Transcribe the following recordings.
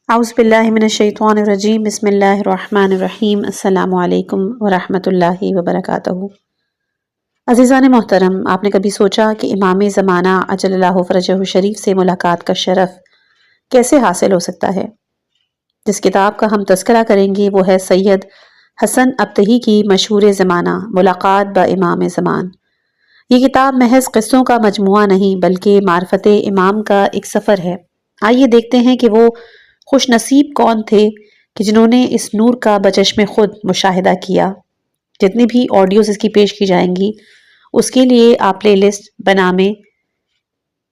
اعوذ باللہ من الشیطان الرجیم بسم اللہ الرحمن الرحیم السلام علیکم ورحمۃ اللہ وبرکاتہ۔ عزیزان محترم، آپ نے کبھی سوچا کہ امام زمانہ اجل اللہ فرجہ شریف سے ملاقات کا شرف کیسے حاصل ہو سکتا ہے؟ جس کتاب کا ہم تذکرہ کریں گے وہ ہے سید حسن ابتہی کی مشہور زمانہ ملاقات با امام زمان۔ یہ کتاب محض قصوں کا مجموعہ نہیں بلکہ معرفت امام کا ایک سفر ہے۔ آئیے دیکھتے ہیں کہ وہ خوش نصیب کون تھے کہ جنہوں نے اس نور کا بچشم خود مشاہدہ کیا۔ جتنی بھی آڈیوز اس کی پیش کی جائیں گی اس کے لیے آپ پلے لسٹ بنامے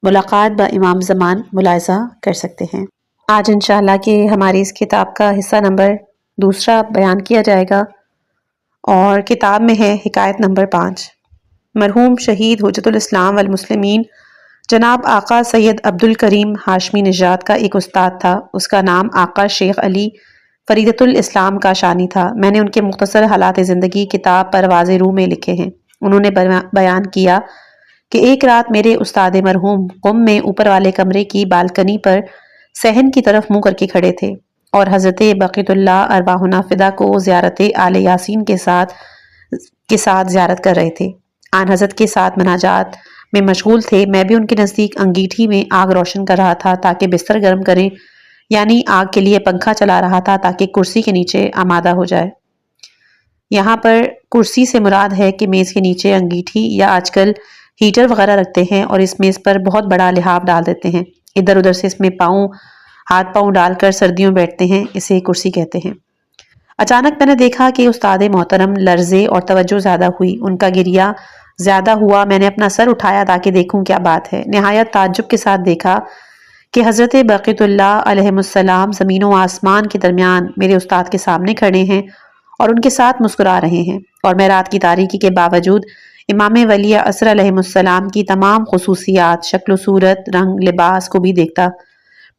ملاقات با امام زمان ملاحظہ کر سکتے ہیں۔ آج انشاءاللہ کہ ہماری اس کتاب کا حصہ نمبر 2 بیان کیا جائے گا اور کتاب میں ہے حکایت نمبر 5۔ مرحوم شہید حجت الاسلام والمسلمین جناب آقا سید عبد الکریم ہاشمی نژاد کا ایک استاد تھا۔ اس کا نام آقا شیخ علی فریدۃ الاسلام کاشانی تھا۔ میں نے ان کے مختصر حالات زندگی کتاب پرواز روح میں لکھے ہیں۔ انہوں نے بیان کیا کہ ایک رات میرے استاد مرحوم قم میں اوپر والے کمرے کی بالکنی پر صحن کی طرف منہ کر کے کھڑے تھے اور حضرت بقیت اللہ ارواحنا فدا کو زیارت آل یاسین کے ساتھ زیارت کر رہے تھے۔ آن حضرت کے ساتھ مناجات میں مشغول تھے۔ میں بھی ان کے نزدیک انگیٹھی میں آگ روشن کر رہا تھا تاکہ بستر گرم کریں، یعنی آگ کے لیے پنکھا چلا رہا تھا تاکہ کرسی کے نیچے آمادہ ہو جائے۔ یہاں پر کرسی سے مراد ہے کہ میز کے نیچے انگیٹھی یا آج کل ہیٹر وغیرہ رکھتے ہیں اور اس میز پر بہت بڑا لحاف ڈال دیتے ہیں، ادھر ادھر سے اس میں ہاتھ پاؤں ڈال کر سردیوں بیٹھتے ہیں، اسے کرسی کہتے ہیں۔ اچانک میں نے دیکھا کہ استاد محترم لرزے اور توجہ زیادہ ہوئی، ان کا گریہ زیادہ ہوا۔ میں نے اپنا سر اٹھایا تاکہ دیکھوں کیا بات ہے۔ نہایت تعجب کے ساتھ دیکھا کہ حضرت بقیت اللہ علیہ السلام زمین و آسمان کے درمیان میرے استاد کے سامنے کھڑے ہیں اور ان کے ساتھ مسکرا رہے ہیں، اور میں رات کی تاریکی کے باوجود امام ولی عصر علیہ السلام کی تمام خصوصیات، شکل و صورت، رنگ، لباس کو بھی دیکھتا۔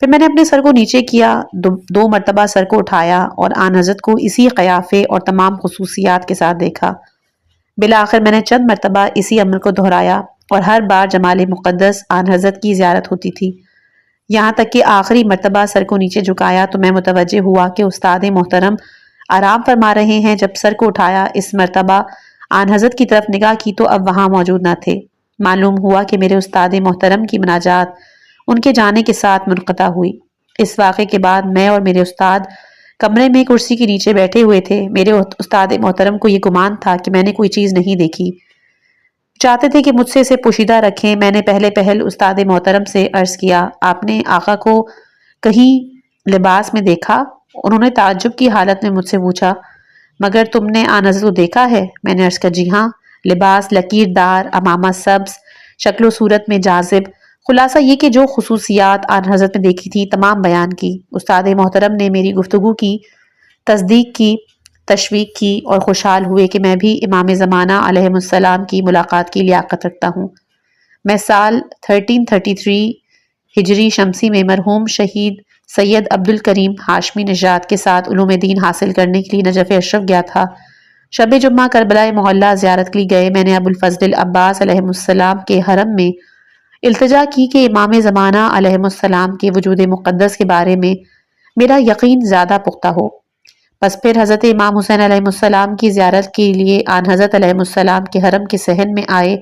پھر میں نے اپنے سر کو نیچے کیا، 2 مرتبہ سر کو اٹھایا اور آن حضرت کو اسی قیافے اور تمام خصوصیات کے ساتھ دیکھا۔ بالآخر میں نے چند مرتبہ اسی عمل کو دہرایا اور ہر بار جمال مقدس آن حضرت کی زیارت ہوتی تھی، یہاں تک کہ آخری مرتبہ سر کو نیچے جھکایا تو میں متوجہ ہوا کہ استاد محترم آرام فرما رہے ہیں۔ جب سر کو اٹھایا، اس مرتبہ آن حضرت کی طرف نگاہ کی تو اب وہاں موجود نہ تھے۔ معلوم ہوا کہ میرے استاد محترم کی مناجات ان کے جانے کے ساتھ منقطع ہوئی۔ اس واقعے کے بعد میں اور میرے استاد کمرے میں کرسی کے نیچے بیٹھے ہوئے تھے۔ میرے استاد محترم کو یہ گمان تھا کہ میں نے کوئی چیز نہیں دیکھی، چاہتے تھے کہ مجھ سے اسے پوشیدہ رکھیں۔ میں نے پہل استاد محترم سے عرض کیا، آپ نے آقا کو کہیں لباس میں دیکھا؟ انہوں نے تعجب کی حالت میں مجھ سے پوچھا، مگر تم نے آن حضرت کو دیکھا ہے؟ میں نے عرض کیا، جی ہاں، لباس لکیر دار، امامہ سبز، شکل و صورت میں جاذب۔ خلاصہ یہ کہ جو خصوصیات آن حضرت نے دیکھی تھی تمام بیان کی۔ استاد محترم نے میری گفتگو کی تصدیق کی، تشویق کی اور خوشحال ہوئے کہ میں بھی امام زمانہ علیہ السلام کی ملاقات کی لیاقت رکھتا ہوں۔ میں سال 1333 ہجری شمسی میں مرحوم شہید سید عبد الکریم ہاشمی نژاد کے ساتھ علوم دین حاصل کرنے کے لیے نجف اشرف گیا تھا۔ شب جمعہ کربلا محلہ زیارت کے لیے گئے میں نے ابو الفضل عباس علیہ السلام کے حرم میں التجا کی کہ امام زمانہ علیہ السلام کے وجود مقدس کے بارے میں میرا یقین زیادہ پختہ ہو۔ بس پھر حضرت امام حسین علیہ السلام کی زیارت کے لیے آن حضرت علیہ السلام کے حرم کے صحن میں آئے۔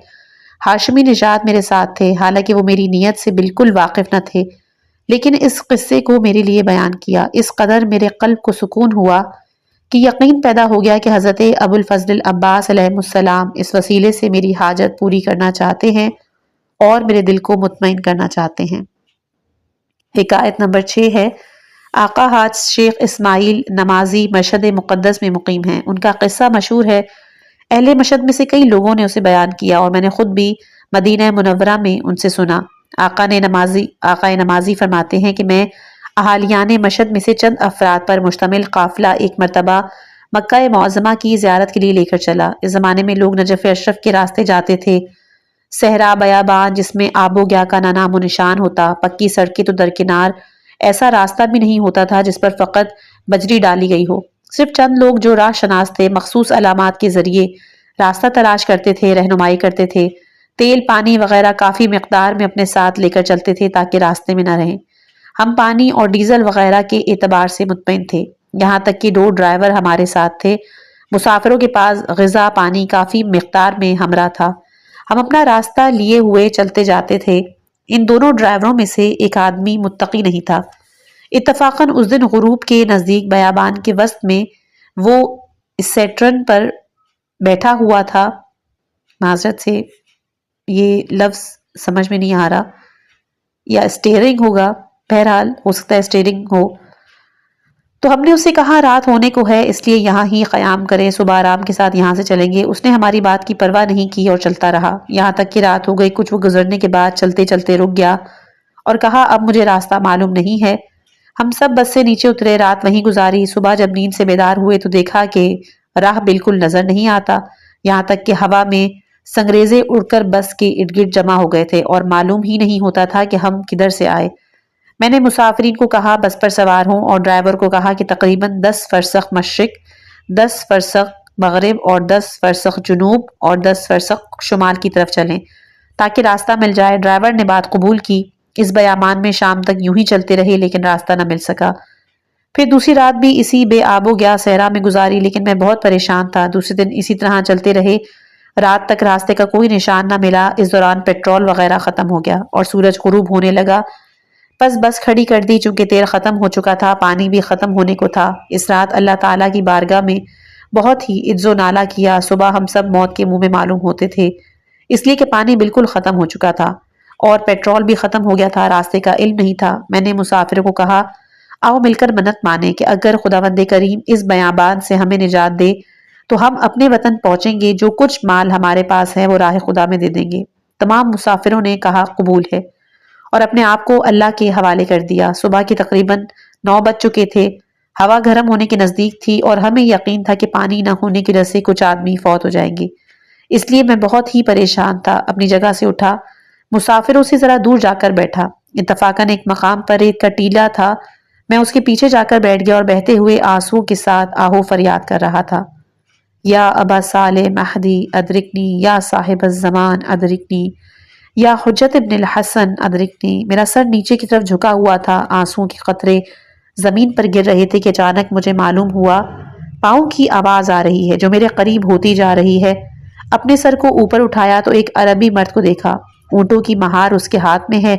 ہاشمی نژاد میرے ساتھ تھے، حالانکہ وہ میری نیت سے بالکل واقف نہ تھے، لیکن اس قصے کو میرے لیے بیان کیا۔ اس قدر میرے قلب کو سکون ہوا کہ یقین پیدا ہو گیا کہ حضرت ابو الفضل عباس علیہ السلام اس وسیلے سے میری حاجت پوری کرنا چاہتے ہیں اور میرے دل کو مطمئن کرنا چاہتے ہیں۔ حکایت نمبر 6 ہے۔ آقا حاج شیخ اسماعیل نمازی مشہد مقدس میں مقیم ہیں۔ ان کا قصہ مشہور ہے، اہل مشہد میں سے کئی لوگوں نے اسے بیان کیا اور میں نے خود بھی مدینہ منورہ میں ان سے سنا۔ آقا نمازی فرماتے ہیں کہ میں اہالیان مشہد میں سے چند افراد پر مشتمل قافلہ ایک مرتبہ مکہ معظمہ کی زیارت کے لیے لے کر چلا۔ اس زمانے میں لوگ نجف اشرف کے راستے جاتے تھے، صحرا بیابان جس میں آب و گیا کا نہ نام و نشان ہوتا، پکی سڑکیں تو درکنار ایسا راستہ بھی نہیں ہوتا تھا جس پر فقط بجری ڈالی گئی ہو۔ صرف چند لوگ جو راہ شناس تھے مخصوص علامات کے ذریعے راستہ تلاش کرتے تھے، رہنمائی کرتے تھے، تیل، پانی وغیرہ کافی مقدار میں اپنے ساتھ لے کر چلتے تھے تاکہ راستے میں نہ رہیں۔ ہم پانی اور ڈیزل وغیرہ کے اعتبار سے مطمئن تھے، یہاں تک کہ 2 ڈرائیور ہمارے ساتھ تھے۔ مسافروں کے پاس غذا پانی کافی مقدار میں ہمراہ تھا۔ ہم اپنا راستہ لیے ہوئے چلتے جاتے تھے۔ ان دونوں ڈرائیوروں میں سے ایک آدمی متقی نہیں تھا۔ اتفاقاً اس دن غروب کے نزدیک بیابان کے وسط میں وہ سیٹرن پر بیٹھا ہوا تھا۔ معذرت سے یہ لفظ سمجھ میں نہیں آ رہا، یا اسٹیئرنگ ہوگا، بہرحال ہو سکتا ہے اسٹیئرنگ ہو۔ تو ہم نے اس سے کہا رات ہونے کو ہے، اس لیے یہاں ہی قیام کریں، صبح آرام کے ساتھ یہاں سے چلیں گے۔ اس نے ہماری بات کی پرواہ نہیں کی اور چلتا رہا یہاں تک کہ رات ہو گئی۔ کچھ وہ گزرنے کے بعد چلتے چلتے رک گیا اور کہا اب مجھے راستہ معلوم نہیں ہے۔ ہم سب بس سے نیچے اترے، رات وہیں گزاری۔ صبح جب نیند سے بیدار ہوئے تو دیکھا کہ راہ بالکل نظر نہیں آتا، یہاں تک کہ ہوا میں سنگریزے اڑ کر بس کے ارد گرد جمع ہو گئے تھے اور معلوم ہی نہیں ہوتا تھا کہ ہم کدھر سے آئے۔ میں نے مسافرین کو کہا بس پر سوار ہوں اور ڈرائیور کو کہا کہ تقریباً 10 فرسخ مشرق، 10 فرسخ مغرب اور 10 فرسخ جنوب اور 10 فرسخ شمال کی طرف چلیں تاکہ راستہ مل جائے۔ ڈرائیور نے بات قبول کی۔ اس بیابان میں شام تک یوں ہی چلتے رہے لیکن راستہ نہ مل سکا۔ پھر دوسری رات بھی اسی بے آب و گیا صحرا میں گزاری لیکن میں بہت پریشان تھا۔ دوسرے دن اسی طرح چلتے رہے، رات تک راستے کا کوئی نشان نہ ملا۔ اس دوران پیٹرول وغیرہ ختم ہو گیا اور سورج غروب ہونے لگا۔ بس کھڑی کر دی چونکہ تیل ختم ہو چکا تھا، پانی بھی ختم ہونے کو تھا۔ اس رات اللہ تعالیٰ کی بارگاہ میں بہت ہی عجز و نالہ کیا۔ صبح ہم سب موت کے منہ میں معلوم ہوتے تھے، اس لیے کہ پانی بالکل ختم ہو چکا تھا اور پیٹرول بھی ختم ہو گیا تھا۔ راستے کا علم نہیں تھا۔ میں نے مسافروں کو کہا آؤ مل کر منت مانے کہ اگر خداوند کریم اس بیابان سے ہمیں نجات دے تو ہم اپنے وطن پہنچیں گے، جو کچھ مال ہمارے پاس ہے وہ راہ خدا میں دے دیں گے۔ تمام مسافروں نے کہا قبول ہے اور اپنے آپ کو اللہ کے حوالے کر دیا۔ صبح کے تقریباً 9 بج چکے تھے، ہوا گرم ہونے کے نزدیک تھی اور ہمیں یقین تھا کہ پانی نہ ہونے کی وجہ سے کچھ آدمی فوت ہو جائیں گے، اس لیے میں بہت ہی پریشان تھا۔ اپنی جگہ سے اٹھا، مسافروں سے ذرا دور جا کر بیٹھا۔ اتفاقاً ایک مقام پر ایک کا ٹیلا تھا، میں اس کے پیچھے جا کر بیٹھ گیا اور بہتے ہوئے آنسوؤں کے ساتھ آہو فریاد کر رہا تھا، یا ابا صالح مہدی ادرکنی، یا صاحب الزمان ادرکنی، یا حجت ابن الحسن ادرکنی۔ میرا سر نیچے کی طرف جھکا ہوا تھا، آنسوؤں کے قطرے زمین پر گر رہے تھے کہ اچانک مجھے معلوم ہوا پاؤں کی آواز آ رہی ہے جو میرے قریب ہوتی جا رہی ہے۔ اپنے سر کو اوپر اٹھایا تو ایک عربی مرد کو دیکھا، اونٹوں کی مہار اس کے ہاتھ میں ہے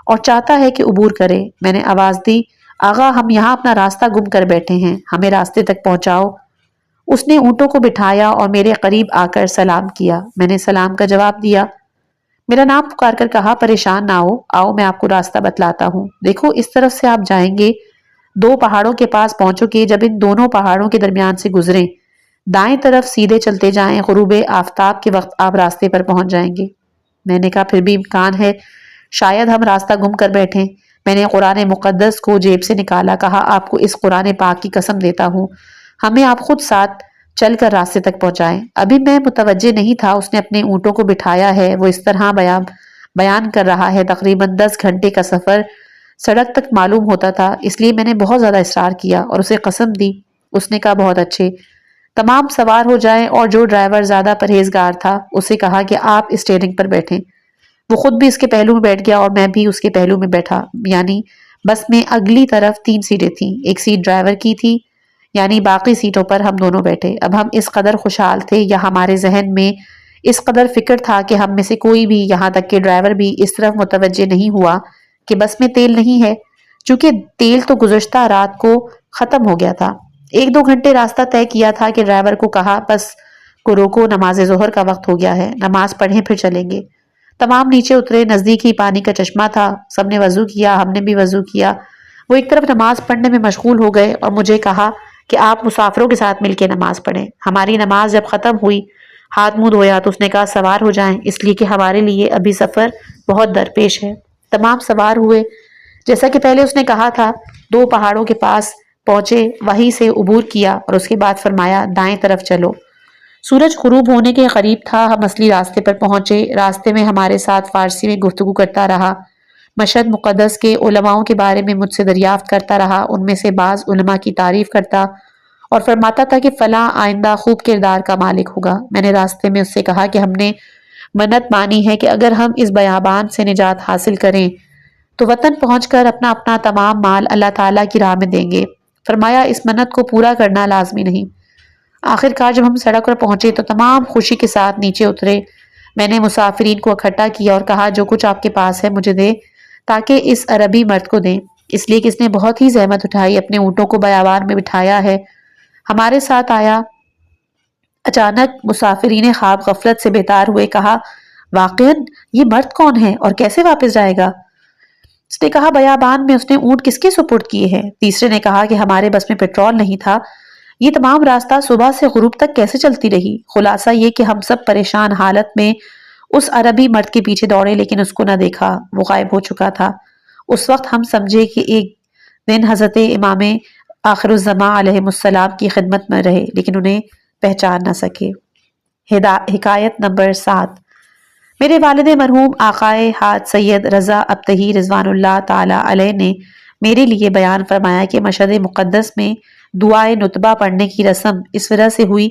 اور چاہتا ہے کہ عبور کرے۔ میں نے آواز دی آغا ہم یہاں اپنا راستہ گم کر بیٹھے ہیں، ہمیں راستے تک پہنچاؤ۔ اس نے اونٹوں کو بٹھایا اور میرے قریب آ کر سلام کیا۔ میں نے سلام کا جواب دیا، میرا نام پکار کر کہا پریشان نہ ہو، آؤ میں آپ کو راستہ بتلاتا ہوں۔ دیکھو اس طرف سے آپ جائیں گے، 2 پہاڑوں کے پاس پہنچو گے، جب ان دونوں پہاڑوں کے درمیان سے گزریں دائیں طرف سیدھے چلتے جائیں، غروب آفتاب کے وقت آپ راستے پر پہنچ جائیں گے۔ میں نے کہا پھر بھی امکان ہے شاید ہم راستہ گم کر بیٹھیں۔ میں نے قرآن مقدس کو جیب سے نکالا، کہا آپ کو اس قرآن پاک کی قسم دیتا ہوں ہمیں آپ خود ساتھ چل کر راستے تک پہنچائیں۔ ابھی میں متوجہ نہیں تھا اس نے اپنے اونٹوں کو بٹھایا ہے، وہ اس طرح بیان کر رہا ہے۔ تقریباً 10 گھنٹے کا سفر سڑک تک معلوم ہوتا تھا، اس لیے میں نے بہت زیادہ اصرار کیا اور اسے قسم دی۔ اس نے کہا بہت اچھے، تمام سوار ہو جائیں، اور جو ڈرائیور زیادہ پرہیزگار تھا اسے کہا کہ آپ اسٹیئرنگ پر بیٹھیں۔ وہ خود بھی اس کے پہلو میں بیٹھ گیا اور میں بھی اس کے پہلو میں بیٹھا، یعنی بس میں اگلی طرف 3 سیٹیں تھیں، ایک سیٹ ڈرائیور کی تھی، یعنی باقی سیٹوں پر ہم دونوں بیٹھے۔ اب ہم اس قدر خوشحال تھے یا ہمارے ذہن میں اس قدر فکر تھا کہ ہم میں سے کوئی بھی، یہاں تک کہ ڈرائیور بھی، اس طرف متوجہ نہیں ہوا کہ بس میں تیل نہیں ہے، چونکہ تیل تو گزشتہ رات کو ختم ہو گیا تھا۔ 1-2 گھنٹے راستہ طے کیا تھا کہ ڈرائیور کو کہا بس کو روکو، نماز ظہر کا وقت ہو گیا ہے، نماز پڑھیں پھر چلیں گے۔ تمام نیچے اترے، نزدیک ہی پانی کا چشمہ تھا، سب نے وضو کیا، ہم نے بھی وضو کیا۔ وہ ایک طرف نماز پڑھنے میں مشغول ہو گئے اور مجھے کہا کہ آپ مسافروں کے ساتھ مل کے نماز پڑھیں۔ ہماری نماز جب ختم ہوئی، ہاتھ منہ دھویا تو اس نے کہا سوار ہو جائیں، اس لیے کہ ہمارے لیے ابھی سفر بہت درپیش ہے۔ تمام سوار ہوئے، جیسا کہ پہلے اس نے کہا تھا، 2 پہاڑوں کے پاس پہنچے، وہیں سے عبور کیا اور اس کے بعد فرمایا دائیں طرف چلو۔ سورج غروب ہونے کے قریب تھا، ہم اصلی راستے پر پہنچے۔ راستے میں ہمارے ساتھ فارسی میں گفتگو کرتا رہا، مشہد مقدس کے علماؤں کے بارے میں مجھ سے دریافت کرتا رہا، ان میں سے بعض علماء کی تعریف کرتا اور فرماتا تھا کہ فلاں آئندہ خوب کردار کا مالک ہوگا۔ میں نے راستے میں اس سے کہا کہ ہم نے منت مانی ہے کہ اگر ہم اس بیابان سے نجات حاصل کریں تو وطن پہنچ کر اپنا اپنا تمام مال اللہ تعالیٰ کی راہ میں دیں گے۔ فرمایا اس منت کو پورا کرنا لازمی نہیں۔ آخر کار جب ہم سڑک پر پہنچے تو تمام خوشی کے ساتھ نیچے اترے۔ میں نے مسافرین کو اکٹھا کیا اور کہا جو کچھ آپ کے پاس ہے مجھے دے تاکہ اس عربی مرد کو دیں، اس لیے کہ اس نے بہت ہی زحمت اٹھائی، اپنے اونٹوں کو بیابان میں بٹھایا ہے، ہمارے ساتھ آیا۔ اچانک مسافرین خواب غفلت سے بیدار ہوئے کہا واقعاً یہ مرد کون ہے اور کیسے واپس جائے گا؟ اس نے کہا بیابان میں اس نے اونٹ کس کے سپرد کیے ہیں؟ تیسرے نے کہا کہ ہمارے بس میں پیٹرول نہیں تھا، یہ تمام راستہ صبح سے غروب تک کیسے چلتی رہی؟ خلاصہ یہ کہ ہم سب پریشان حالت میں اس عربی مرد کے پیچھے دوڑے لیکن اس کو نہ دیکھا، وہ غائب ہو چکا تھا۔ اس وقت ہم سمجھے کہ ایک دن حضرت امام آخر الزماں علیہ السلام کی خدمت میں رہے لیکن انہیں پہچان نہ سکے۔ حکایت نمبر 7۔ میرے والد مرحوم آقائے حاج سید رضا ابتہی رضوان اللہ تعالی علیہ نے میرے لیے بیان فرمایا کہ مشہد مقدس میں دعائے نطبہ پڑھنے کی رسم اس وجہ سے ہوئی،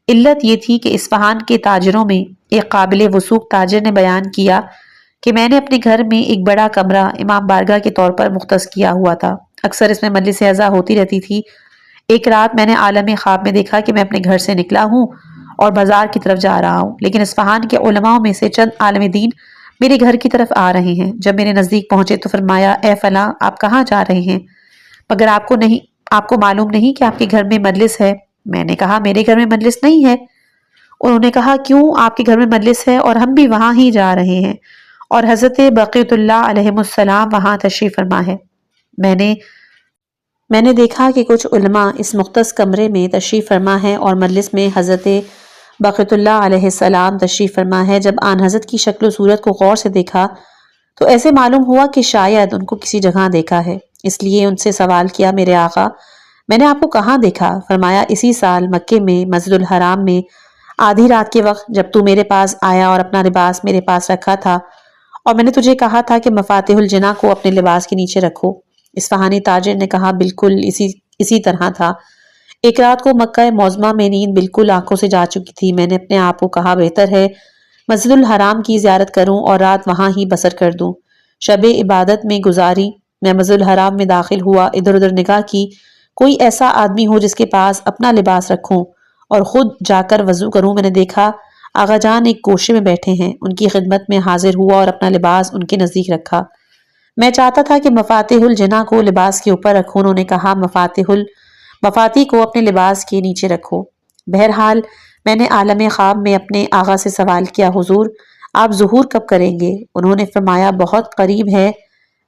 علت یہ تھی کہ اصفہان کے تاجروں میں ایک قابل وثوق تاجر نے بیان کیا کہ میں نے اپنے گھر میں ایک بڑا کمرہ امام بارگاہ کے طور پر مختص کیا ہوا تھا، اکثر اس میں مجلس عزا ہوتی رہتی تھی۔ ایک رات میں نے عالم خواب میں دیکھا کہ میں اپنے گھر سے نکلا ہوں اور بازار کی طرف جا رہا ہوں، لیکن اصفہان کے علماء میں سے چند عالم دین میرے گھر کی طرف آ رہے ہیں۔ جب میرے نزدیک پہنچے تو فرمایا اے فلاں آپ کہاں جا رہے ہیں؟ مگر آپ کو معلوم نہیں کہ آپ کے گھر میں مجلس ہے؟ میں نے کہا میرے گھر میں مجلس نہیں ہے۔ انہوں نے کہا کیوں، آپ کے گھر میں مجلس ہے اور ہم بھی وہاں ہی جا رہے ہیں اور حضرت بقیت اللہ علیہ السلام وہاں تشریف فرما ہے۔ میں نے دیکھا کہ کچھ علماء اس مختص کمرے میں تشریف فرما ہے اور مجلس میں حضرت بقیت اللہ علیہ السلام تشریف فرما ہے۔ جب آن حضرت کی شکل و صورت کو غور سے دیکھا تو ایسے معلوم ہوا کہ شاید ان کو کسی جگہ دیکھا ہے، اس لیے ان سے سوال کیا میرے آقا میں نے آپ کو کہاں دیکھا؟ فرمایا اسی سال مکے میں مسجد الحرام میں آدھی رات کے وقت جب تو میرے پاس آیا اور اپنا لباس میرے پاس رکھا تھا اور میں نے تجھے کہا تھا کہ مفاتیح الجناح کو اپنے لباس کے نیچے رکھو۔ اصفہانی تاجر نے کہا بالکل اسی طرح تھا۔ ایک رات کو مکہ معظمہ میں نیند بالکل آنکھوں سے جا چکی تھی، میں نے اپنے آپ کو کہا بہتر ہے مسجد الحرام کی زیارت کروں اور رات وہاں ہی بسر کر دوں۔ شب عبادت میں گزاری، میں مسجد الحرام میں داخل ہوا، ادھر ادھر نگاہ کی، کوئی ایسا آدمی ہو جس کے پاس اپنا لباس رکھوں اور خود جا کر وضو کروں۔ میں نے دیکھا آغا جان ایک گوشے میں بیٹھے ہیں، ان کی خدمت میں حاضر ہوا اور اپنا لباس ان کے نزدیک رکھا۔ میں چاہتا تھا کہ مفاتیح الجناح کو لباس کے اوپر رکھوں، انہوں نے کہا مفاتیح کو اپنے لباس کے نیچے رکھو۔ بہرحال میں نے عالم خواب میں اپنے آغا سے سوال کیا حضور آپ ظہور کب کریں گے؟ انہوں نے فرمایا بہت قریب ہے،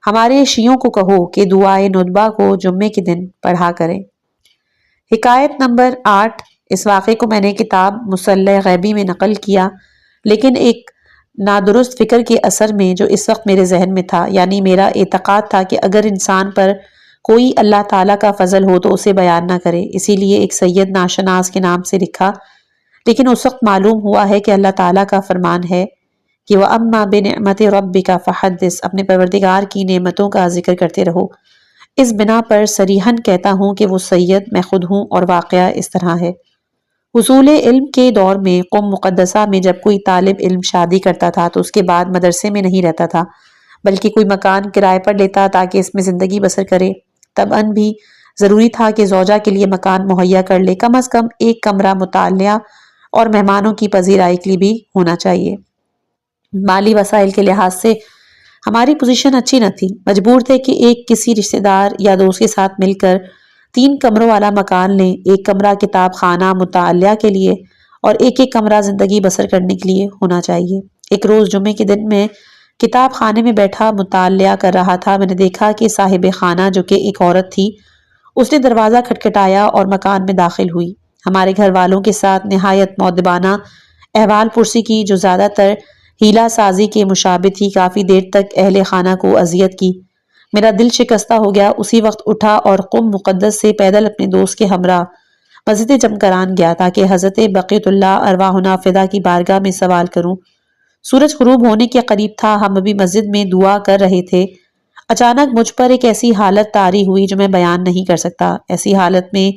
ہمارے شیعوں کو کہو کہ دعائے ندبہ کو جمعے کے دن پڑھا کریں۔ حکایت نمبر 8۔ اس واقعے کو میں نے کتاب مصلح غیبی میں نقل کیا، لیکن ایک نادرست فکر کے اثر میں جو اس وقت میرے ذہن میں تھا، یعنی میرا اعتقاد تھا کہ اگر انسان پر کوئی اللہ تعالیٰ کا فضل ہو تو اسے بیان نہ کرے، اسی لیے ایک سید ناشناس کے نام سے لکھا، لیکن اس وقت معلوم ہوا ہے کہ اللہ تعالیٰ کا فرمان ہے کہ وَأَمَّا بِنِعْمَةِ رَبِّكَ فَحَدِّثْ، اپنے پروردگار کی نعمتوں کا ذکر کرتے رہو۔ اس بنا پر صریحاً کہتا ہوں کہ وہ سید میں خود ہوں اور واقعہ اس طرح ہے۔ حصول علم کے دور میں قم مقدسہ میں جب کوئی طالب علم شادی کرتا تھا تو اس کے بعد مدرسے میں نہیں رہتا تھا بلکہ کوئی مکان کرائے پر لیتا تاکہ اس میں زندگی بسر کرے۔ طبعاً بھی ضروری تھا کہ زوجہ کے لیے مکان مہیا کر لے، کم از کم ایک کمرہ مطالعہ اور مہمانوں کی پذیرائی کے لیے بھی ہونا چاہیے۔ مالی وسائل کے لحاظ سے ہماری پوزیشن اچھی نہ تھی، مجبور تھے کہ ایک کسی رشتہ دار یا دوست کے ساتھ مل کر 3 کمروں والا مکان لیں، ایک کمرہ کتاب خانہ مطالعہ کے لیے اور ایک کمرہ زندگی بسر کرنے کے لیے ہونا چاہیے۔ ایک روز جمعے کے دن میں کتاب خانے میں بیٹھا مطالعہ کر رہا تھا، میں نے دیکھا کہ صاحب خانہ جو کہ ایک عورت تھی اس نے دروازہ کھٹکھٹایا اور مکان میں داخل ہوئی۔ ہمارے گھر والوں کے ساتھ نہایت مؤدبانہ احوال پرسی کی جو زیادہ تر ہیلا سازی کے مشابہ تھی، کافی دیر تک اہل خانہ کو اذیت کی۔ میرا دل شکستہ ہو گیا، اسی وقت اٹھا اور قم مقدس سے پیدل اپنے دوست کے ہمراہ مسجد جمکران گیا تاکہ حضرت بقیت اللہ ارواحنا فدا کی بارگاہ میں سوال کروں۔ سورج غروب ہونے کے قریب تھا، ہم ابھی مسجد میں دعا کر رہے تھے، اچانک مجھ پر ایک ایسی حالت طاری ہوئی جو میں بیان نہیں کر سکتا۔ ایسی حالت میں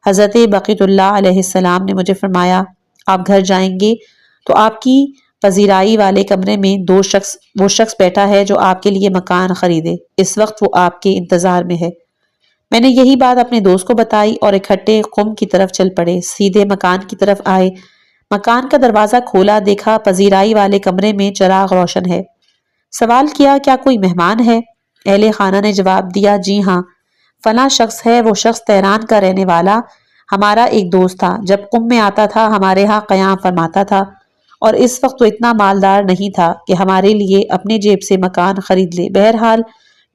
حضرت بقیت اللہ علیہ السلام نے مجھے فرمایا آپ گھر جائیں گے تو آپ کی پذیرائی والے کمرے میں وہ شخص بیٹھا ہے جو آپ کے لیے مکان خریدے، اس وقت وہ آپ کے انتظار میں ہے۔ میں نے یہی بات اپنے دوست کو بتائی اور اکٹھے قم کی طرف چل پڑے، سیدھے مکان کی طرف آئے۔ مکان کا دروازہ کھولا، دیکھا پذیرائی والے کمرے میں چراغ روشن ہے۔ سوال کیا کیا کوئی مہمان ہے؟ اہل خانہ نے جواب دیا جی ہاں، فلاں شخص ہے، وہ شخص تہران کا رہنے والا ہمارا ایک دوست تھا، جب قم میں آتا تھا ہمارے ہاں قیام فرماتا تھا، اور اس وقت وہ اتنا مالدار نہیں تھا کہ ہمارے لیے اپنے جیب سے مکان خرید لے۔ بہرحال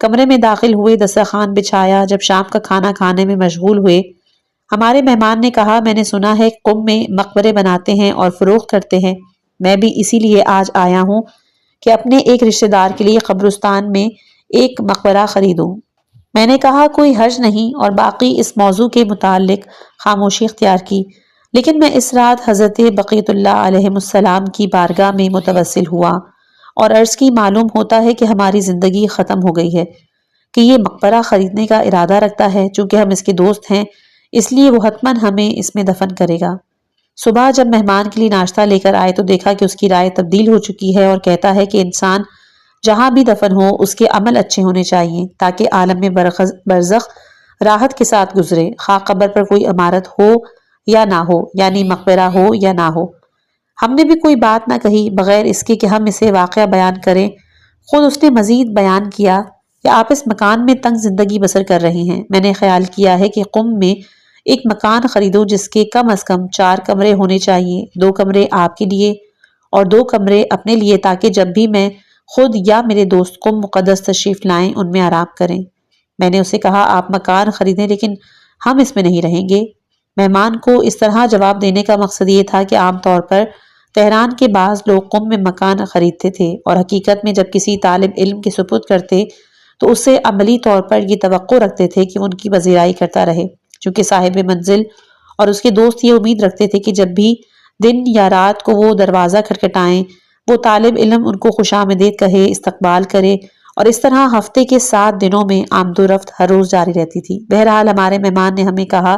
کمرے میں داخل ہوئے، دسترخوان بچھایا، جب شام کا کھانا کھانے میں مشغول ہوئے، ہمارے مہمان نے کہا میں نے سنا ہے قم میں مقبرے بناتے ہیں اور فروخت کرتے ہیں، میں بھی اسی لیے آج آیا ہوں کہ اپنے ایک رشتہ دار کے لیے قبرستان میں ایک مقبرہ خریدوں۔ میں نے کہا کوئی حرج نہیں، اور باقی اس موضوع کے متعلق خاموشی اختیار کی۔ لیکن میں اس رات حضرت بقیت اللہ علیہ السلام کی بارگاہ میں متوسل ہوا اور عرض کی معلوم ہوتا ہے کہ ہماری زندگی ختم ہو گئی ہے، کہ یہ مقبرہ خریدنے کا ارادہ رکھتا ہے، چونکہ ہم اس کے دوست ہیں اس لیے وہ حتماً ہمیں اس میں دفن کرے گا۔ صبح جب مہمان کے لیے ناشتہ لے کر آئے تو دیکھا کہ اس کی رائے تبدیل ہو چکی ہے اور کہتا ہے کہ انسان جہاں بھی دفن ہو اس کے عمل اچھے ہونے چاہیے تاکہ عالم برزخ راحت کے ساتھ گزرے، خواہ قبر پر کوئی عمارت ہو یا نہ ہو، یعنی مقبرہ ہو یا نہ ہو۔ ہم نے بھی کوئی بات نہ کہی بغیر اس کے کہ ہم اسے واقعہ بیان کریں۔ خود اس نے مزید بیان کیا کہ آپ اس مکان میں تنگ زندگی بسر کر رہے ہیں، میں نے خیال کیا ہے کہ قم میں ایک مکان خریدو جس کے کم از کم 4 کمرے ہونے چاہیے، 2 کمرے آپ کے لیے اور 2 کمرے اپنے لیے، تاکہ جب بھی میں خود یا میرے دوست قم مقدس تشریف لائیں ان میں آرام کریں۔ میں نے اسے کہا آپ مکان خریدیں لیکن ہم اس میں نہیں رہیں گے۔ مہمان کو اس طرح جواب دینے کا مقصد یہ تھا کہ عام طور پر تہران کے بعض لوگ قم میں مکان خریدتے تھے اور حقیقت میں جب کسی طالب علم کے سپرد کرتے تو اس سے عملی طور پر یہ توقع رکھتے تھے کہ ان کی پذیرائی کرتا رہے، چونکہ صاحب منزل اور اس کے دوست یہ امید رکھتے تھے کہ جب بھی دن یا رات کو وہ دروازہ کھٹکھٹائیں وہ طالب علم ان کو خوش آمدید کہے، استقبال کرے، اور اس طرح ہفتے کے 7 دنوں میں آمد و رفت ہر روز جاری رہتی تھی۔ بہرحال ہمارے مہمان نے ہمیں کہا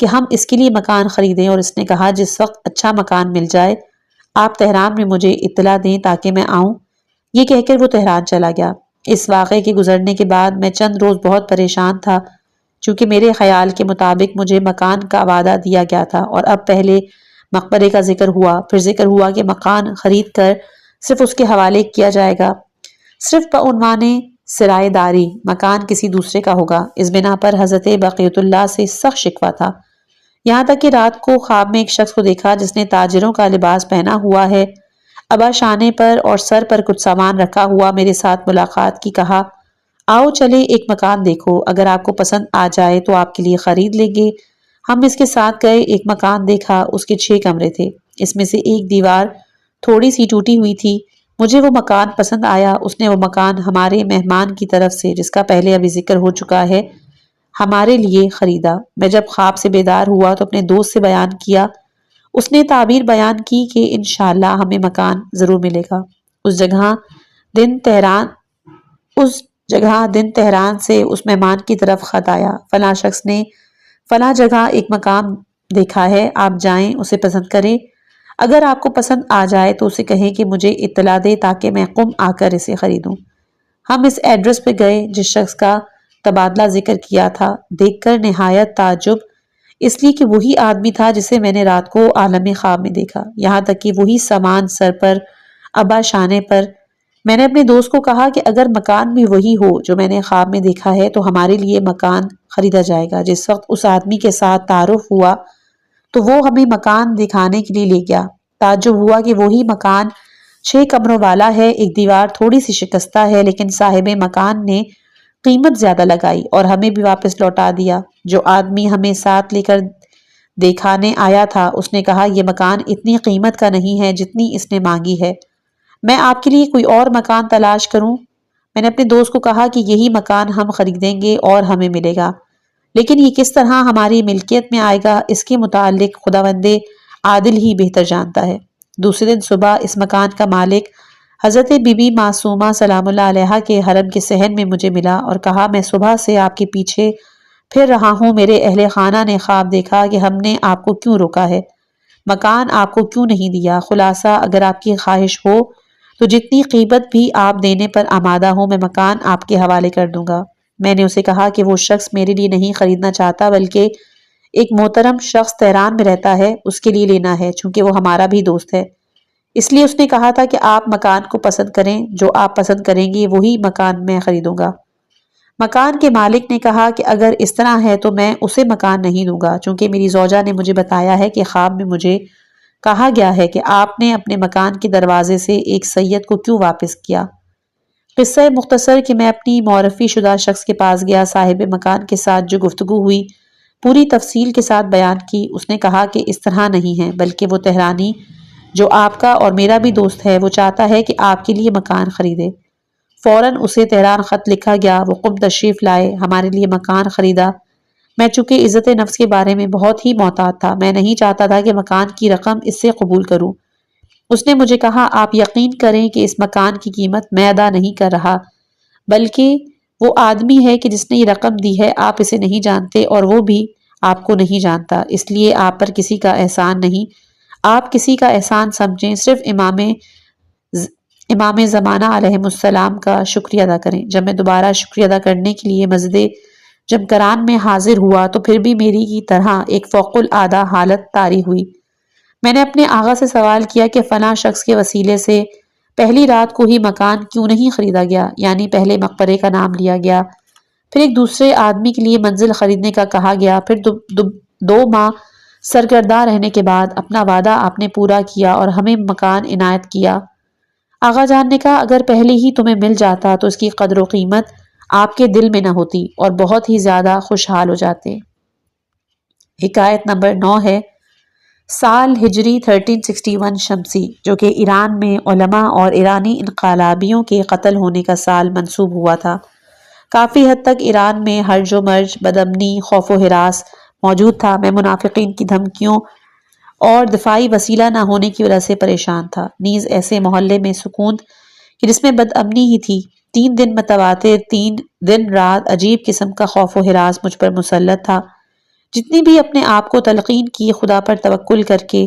کہ ہم اس کے لیے مکان خریدیں، اور اس نے کہا جس وقت اچھا مکان مل جائے آپ تہران میں مجھے اطلاع دیں تاکہ میں آؤں۔ یہ کہہ کر وہ تہران چلا گیا۔ اس واقعے کے گزرنے کے بعد میں چند روز بہت پریشان تھا، چونکہ میرے خیال کے مطابق مجھے مکان کا وعدہ دیا گیا تھا، اور اب پہلے مقبرے کا ذکر ہوا، پھر ذکر ہوا کہ مکان خرید کر صرف اس کے حوالے کیا جائے گا، صرف بعنوان سرائے داری، مکان کسی دوسرے کا ہوگا۔ اس بنا پر حضرت بقیت اللہ سے سخت شکوہ تھا، یہاں تک کہ رات کو خواب میں ایک شخص کو دیکھا جس نے تاجروں کا لباس پہنا ہوا ہے، ابا شانے پر اور سر پر کچھ سامان رکھا ہوا میرے ساتھ ملاقات کی، کہا آؤ چلے ایک مکان دیکھو، اگر آپ کو پسند آ جائے تو آپ کے لیے خرید لیں گے۔ ہم اس کے ساتھ گئے، ایک مکان دیکھا، اس کے 6 کمرے تھے، اس میں سے ایک دیوار تھوڑی سی ٹوٹی ہوئی تھی۔ مجھے وہ مکان پسند آیا۔ اس نے وہ مکان ہمارے مہمان کی طرف سے، جس کا پہلے ابھی ذکر ہو چکا ہے، ہمارے لیے خریدا۔ میں جب خواب سے بیدار ہوا تو اپنے دوست سے بیان کیا، اس نے تعبیر بیان کی کہ انشاءاللہ ہمیں مکان ضرور ملے گا۔ اس جگہ دن تہران سے اس مہمان کی طرف خط آیا، فلاں شخص نے فلاں جگہ ایک مکان دیکھا ہے، آپ جائیں اسے پسند کریں، اگر آپ کو پسند آ جائے تو اسے کہیں کہ مجھے اطلاع دے تاکہ میں قم آ کر اسے خریدوں۔ ہم اس ایڈریس پہ گئے جس شخص کا تبادلہ ذکر کیا تھا، دیکھ کر نہایت تعجب، اس لیے کہ وہی آدمی تھا جسے میں نے رات کو عالم خواب میں دیکھا، یہاں تک کہ وہی سامان سر پر، ابا شانے پر۔ میں نے اپنے دوست کو کہا کہ اگر مکان بھی وہی ہو جو میں نے خواب میں دیکھا ہے تو ہمارے لیے مکان خریدا جائے گا۔ جس وقت اس آدمی کے ساتھ تعارف ہوا تو وہ ہمیں مکان دکھانے کے لیے لے گیا۔ تعجب ہوا کہ وہی مکان 6 کمروں والا ہے، ایک دیوار تھوڑی سی شکستہ ہے، لیکن صاحب مکان نے قیمت زیادہ لگائی اور ہمیں بھی واپس لوٹا دیا۔ جو آدمی ہمیں ساتھ لے کر دیکھانے آیا تھا اس نے کہا یہ مکان اتنی قیمت کا نہیں ہے جتنی اس نے مانگی ہے، میں آپ کے لیے کوئی اور مکان تلاش کروں؟ میں نے اپنے دوست کو کہا کہ یہی مکان ہم خریدیں گے اور ہمیں ملے گا، لیکن یہ کس طرح ہماری ملکیت میں آئے گا اس کے متعلق خداوند عادل ہی بہتر جانتا ہے۔ دوسرے دن صبح اس مکان کا مالک حضرت بی بی معصومہ سلام اللہ علیہا کے حرم کے صحن میں مجھے ملا اور کہا میں صبح سے آپ کے پیچھے پھر رہا ہوں، میرے اہل خانہ نے خواب دیکھا کہ ہم نے آپ کو کیوں روکا ہے، مکان آپ کو کیوں نہیں دیا؟ خلاصہ اگر آپ کی خواہش ہو تو جتنی قیمت بھی آپ دینے پر آمادہ ہوں میں مکان آپ کے حوالے کر دوں گا۔ میں نے اسے کہا کہ وہ شخص میرے لیے نہیں خریدنا چاہتا بلکہ ایک محترم شخص تہران میں رہتا ہے، اس کے لیے لینا ہے، چونکہ وہ ہمارا بھی دوست ہے۔ اس لیے اس نے کہا تھا کہ آپ مکان کو پسند کریں، جو آپ پسند کریں گی وہی مکان میں خریدوں گا۔ مکان کے مالک نے کہا کہ اگر اس طرح ہے تو میں اسے مکان نہیں دوں گا، چونکہ میری زوجہ نے مجھے بتایا ہے کہ خواب میں مجھے کہا گیا ہے کہ آپ نے اپنے مکان کے دروازے سے ایک سید کو کیوں واپس کیا۔ قصہ مختصر کہ میں اپنی معرفی شدہ شخص کے پاس گیا، صاحب مکان کے ساتھ جو گفتگو ہوئی پوری تفصیل کے ساتھ بیان کی۔ اس نے کہا کہ اس طرح نہیں ہے، بلکہ وہ تہرانی جو آپ کا اور میرا بھی دوست ہے، وہ چاہتا ہے کہ آپ کے لیے مکان خریدے۔ فوراً اسے تہران خط لکھا گیا، وہ قم تشریف لائے، ہمارے لیے مکان خریدا۔ میں چونکہ عزت نفس کے بارے میں بہت ہی محتاط تھا، میں نہیں چاہتا تھا کہ مکان کی رقم اس سے قبول کروں۔ اس نے مجھے کہا آپ یقین کریں کہ اس مکان کی قیمت میں ادا نہیں کر رہا، بلکہ وہ آدمی ہے کہ جس نے یہ رقم دی ہے، آپ اسے نہیں جانتے اور وہ بھی آپ کو نہیں جانتا، اس لیے آپ پر کسی کا احسان نہیں، آپ کسی کا احسان سمجھیں، صرف امام زمانہ علیہ السلام کا شکریہ ادا کریں۔ جب میں دوبارہ شکریہ ادا کرنے کے لیے مسجد جمکران میں حاضر ہوا تو پھر بھی میری کی طرح ایک فوق العادہ حالت طاری ہوئی۔ میں نے اپنے آغا سے سوال کیا کہ فلاں شخص کے وسیلے سے پہلی رات کو ہی مکان کیوں نہیں خریدا گیا، یعنی پہلے مقبرے کا نام لیا گیا، پھر ایک دوسرے آدمی کے لیے منزل خریدنے کا کہا گیا، پھر 2 ماہ سرگرداں رہنے کے بعد اپنا وعدہ آپ نے پورا کیا اور ہمیں مکان عنایت کیا۔ آغا جان نے کہا اگر پہلے ہی تمہیں مل جاتا تو اس کی قدر و قیمت آپ کے دل میں نہ ہوتی اور بہت ہی زیادہ خوشحال ہو جاتے۔ حکایت نمبر 9 ہے۔ سال ہجری 1361 شمسی، جو کہ ایران میں علماء اور ایرانی انقلابیوں کے قتل ہونے کا سال منسوب ہوا تھا، کافی حد تک ایران میں ہرج و مرج، بدامنی، خوف و ہراس موجود تھا۔ میں منافقین کی دھمکیوں اور دفاعی وسیلہ نہ ہونے کی وجہ سے پریشان تھا، نیز ایسے محلے میں سکون کہ جس میں بد امنی ہی تھی۔ 3 دن متواتر 3 دن رات عجیب قسم کا خوف و ہراس مجھ پر مسلط تھا۔ جتنی بھی اپنے آپ کو تلقین کی خدا پر توکل کر کے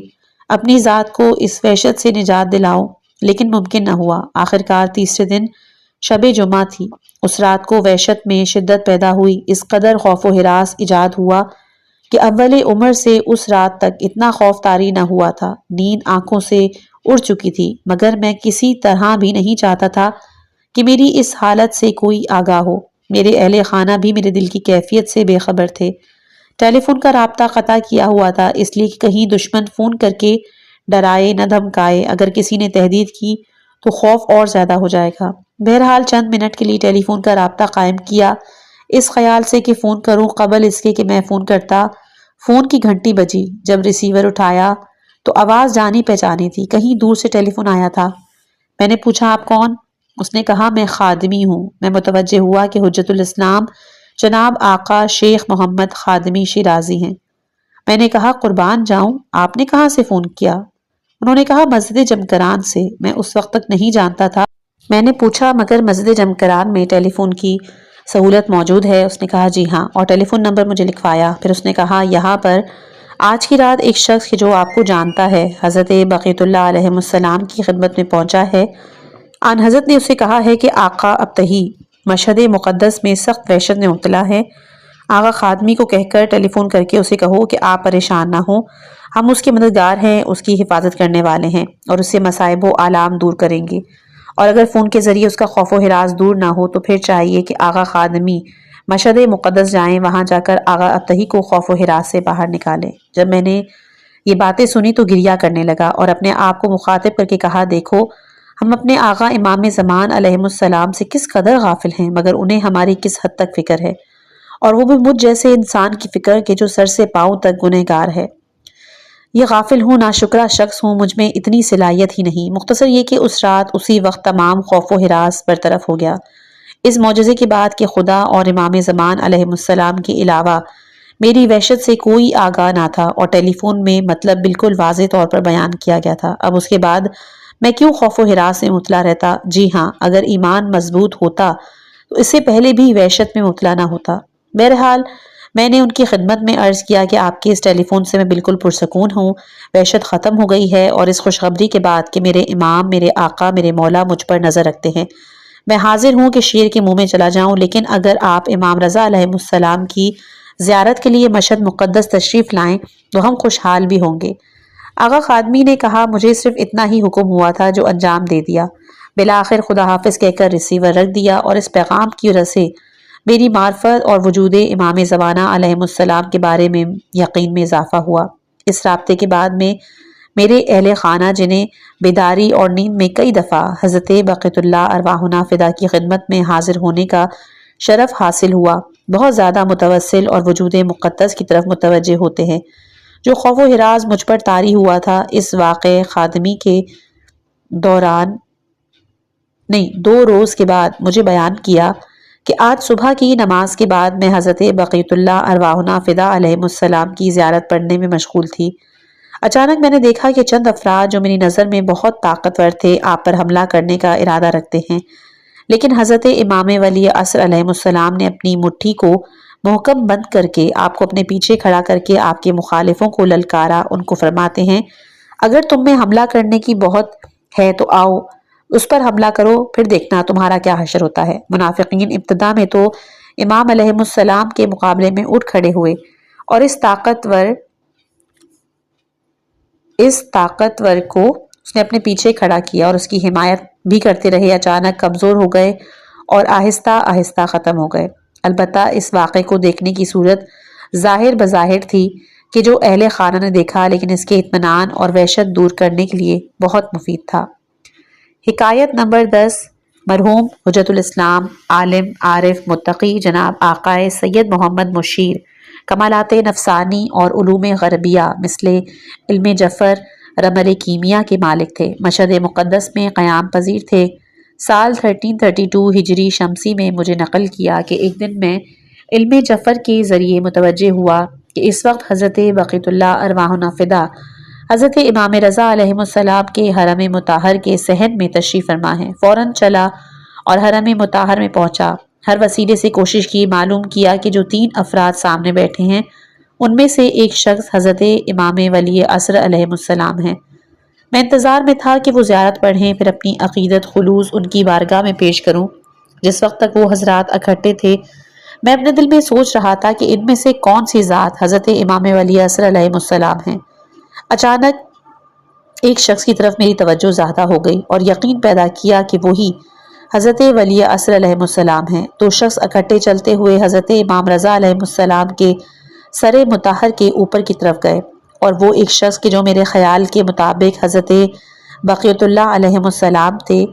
اپنی ذات کو اس وحشت سے نجات دلاؤں، لیکن ممکن نہ ہوا۔ آخرکار تیسرے دن شب جمعہ تھی، اس رات کو وحشت میں شدت پیدا ہوئی، اس قدر خوف و ہراس ایجاد ہوا کہ اول عمر سے اس رات تک اتنا خوف طاری نہ ہوا تھا۔ نیند آنکھوں سے اڑ چکی تھی، مگر میں کسی طرح بھی نہیں چاہتا تھا کہ میری اس حالت سے کوئی آگاہ ہو۔ میرے اہل خانہ بھی میرے دل کی کیفیت سے بے خبر تھے۔ ٹیلی فون کا رابطہ قطع کیا ہوا تھا، اس لیے کہ کہیں دشمن فون کر کے ڈرائے نہ دھمکائے، اگر کسی نے تہدید کی تو خوف اور زیادہ ہو جائے گا۔ بہرحال چند منٹ کے لیے ٹیلی فون کا رابطہ قائم کیا، اس خیال سے کہ فون کروں، قبل اس کے کہ میں فون کرتا فون کی گھنٹی بجی۔ جب ریسیور اٹھایا تو آواز جانی پہچانی تھی، کہیں دور سے ٹیلی فون آیا تھا۔ میں نے پوچھا آپ کون؟ اس نے کہا میں خادمی ہوں۔ میں متوجہ ہوا کہ حجت الاسلام جناب آقا شیخ محمد خادمی شیرازی ہیں۔ میں نے کہا قربان جاؤں، آپ نے کہاں سے فون کیا؟ انہوں نے کہا مسجد جمکران سے۔ میں اس وقت تک نہیں جانتا تھا۔ میں نے پوچھا مگر مسجد جمکران میں ٹیلی فون کی سہولت موجود ہے؟ اس نے کہا جی ہاں، اور ٹیلی فون نمبر مجھے لکھوایا۔ پھر اس نے کہا یہاں پر آج کی رات ایک شخص جو آپ کو جانتا ہے، حضرت بقیت اللہ علیہ السلام کی خدمت میں پہنچا ہے۔ آن حضرت نے اسے کہا ہے کہ آقا ابتہی مشہد مقدس میں سخت وحشت میں مبتلا ہے۔ آقا خادمی کو کہہ کر ٹیلی فون کر کے اسے کہو کہ آپ پریشان نہ ہوں، ہم اس کے مددگار ہیں، اس کی حفاظت کرنے والے ہیں اور اس سے مصائب و آلام دور کریں گے، اور اگر فون کے ذریعے اس کا خوف و ہراس دور نہ ہو تو پھر چاہیے کہ آقا خادمی مشہد مقدس جائیں، وہاں جا کر آقا ابتہی کو خوف و ہراس سے باہر نکالیں۔ جب میں نے یہ باتیں سنی تو گریہ کرنے لگا اور اپنے آپ کو مخاطب کر کے کہا دیکھو ہم اپنے آقا امام زمان علیہ السلام سے کس قدر غافل ہیں، مگر انہیں ہماری کس حد تک فکر ہے، اور وہ بھی مجھ جیسے انسان کی فکر کہ جو سر سے پاؤں تک گنہگار ہے۔ یہ غافل ہوں، ناشکرہ شخص ہوں، مجھ میں اتنی صلاحیت ہی نہیں۔ مختصر یہ کہ اس رات اسی وقت تمام خوف و ہراس برطرف ہو گیا، اس معجزے کے بعد کہ خدا اور امام زمان علیہ السلام کے علاوہ میری وحشت سے کوئی آگاہ نہ تھا، اور ٹیلی فون میں مطلب بالکل واضح طور پر بیان کیا گیا تھا۔ اب اس کے بعد میں کیوں خوف و ہراس میں مبتلا رہتا؟ جی ہاں، اگر ایمان مضبوط ہوتا تو اس سے پہلے بھی وحشت میں مبتلا نہ ہوتا۔ بہرحال میں نے ان کی خدمت میں عرض کیا کہ آپ کے اس ٹیلی فون سے میں بالکل پرسکون ہوں، وحشت ختم ہو گئی ہے، اور اس خوشخبری کے بعد کہ میرے امام، میرے آقا، میرے مولا مجھ پر نظر رکھتے ہیں، میں حاضر ہوں کہ شیر کے منہ میں چلا جاؤں، لیکن اگر آپ امام رضا علیہ السلام کی زیارت کے لیے مشہد مقدس تشریف لائیں تو ہم خوشحال بھی ہوں گے۔ آغا خادمی نے کہا، مجھے صرف اتنا ہی حکم ہوا تھا جو انجام دے دیا۔ بالآخر خدا حافظ کہہ کر ریسیور رکھ دیا، اور اس پیغام کی وجہ سے میری معرفت اور وجود امام زمانہ علیہ السلام کے بارے میں یقین میں اضافہ ہوا۔ اس رابطے کے بعد میں میرے اہل خانہ جنہیں بیداری اور نیند میں کئی دفعہ حضرت بقیت اللہ ارواحنا فدا کی خدمت میں حاضر ہونے کا شرف حاصل ہوا، بہت زیادہ متوسل اور وجود مقدس کی طرف متوجہ ہوتے ہیں۔ جو خوف و ہراس مجھ پر طاری ہوا تھا، اس واقع خادمی کے دوران 2 روز کے بعد مجھے بیان کیا کہ آج صبح کی نماز کے بعد میں حضرت بقیت اللہ ارواحنا فدا علیہ السلام کی زیارت پڑھنے میں مشغول تھی۔ اچانک میں نے دیکھا کہ چند افراد جو میری نظر میں بہت طاقتور تھے آپ پر حملہ کرنے کا ارادہ رکھتے ہیں، لیکن حضرت امام ولی عصر علیہ السلام نے اپنی مٹھی کو محکم بند کر کے آپ کو اپنے پیچھے کھڑا کر کے آپ کے مخالفوں کو للکارا، ان کو فرماتے ہیں، اگر تم میں حملہ کرنے کی بہت ہے تو آؤ اس پر حملہ کرو، پھر دیکھنا تمہارا کیا حشر ہوتا ہے۔ منافقین ابتدا میں تو امام علیہ السلام کے مقابلے میں اٹھ کھڑے ہوئے اور اس طاقتور کو اس نے اپنے پیچھے کھڑا کیا اور اس کی حمایت بھی کرتے رہے، اچانک کمزور ہو گئے اور آہستہ آہستہ ختم ہو گئے۔ البتہ اس واقعے کو دیکھنے کی صورت ظاہر بظاہر تھی کہ جو اہل خانہ نے دیکھا، لیکن اس کے اطمینان اور وحشت دور کرنے کے لیے بہت مفید تھا۔ حکایت نمبر 10۔ مرحوم حجت الاسلام، عالم، عارف، متقی جناب آقائے سید محمد مشیر کمالات نفسانی اور علوم غربیہ مثل علم جفر، رمل کیمیا کے مالک تھے۔ مشہد مقدس میں قیام پذیر تھے۔ سال 1332 ہجری شمسی میں مجھے نقل کیا کہ ایک دن میں علم جفر کے ذریعے متوجہ ہوا کہ اس وقت حضرت بقیت اللہ ارواحنا فدا حضرت امام رضا علیہ السلام کے حرم مطہر کے صحن میں تشریف فرما ہے۔ فوراً چلا اور حرم مطہر میں پہنچا، ہر وسیلے سے کوشش کی، معلوم کیا کہ جو 3 افراد سامنے بیٹھے ہیں ان میں سے ایک شخص حضرت امام ولی عصر علیہ السلام ہیں۔ میں انتظار میں تھا کہ وہ زیارت پڑھیں، پھر اپنی عقیدت خلوص ان کی بارگاہ میں پیش کروں۔ جس وقت تک وہ حضرات اکٹھے تھے میں اپنے دل میں سوچ رہا تھا کہ ان میں سے کون سی ذات حضرت امام ولی عصر علیہ السلام ہیں۔ اچانک ایک شخص کی طرف میری توجہ زیادہ ہو گئی اور یقین پیدا کیا کہ وہی حضرت ولی عصر علیہ السلام ہیں۔ 2 شخص اکٹھے چلتے ہوئے حضرت امام رضا علیہ السلام کے سر مطہر کے اوپر کی طرف گئے، اور وہ ایک شخص کے جو میرے خیال کے مطابق حضرت بقیت اللہ علیہ السلام تھے،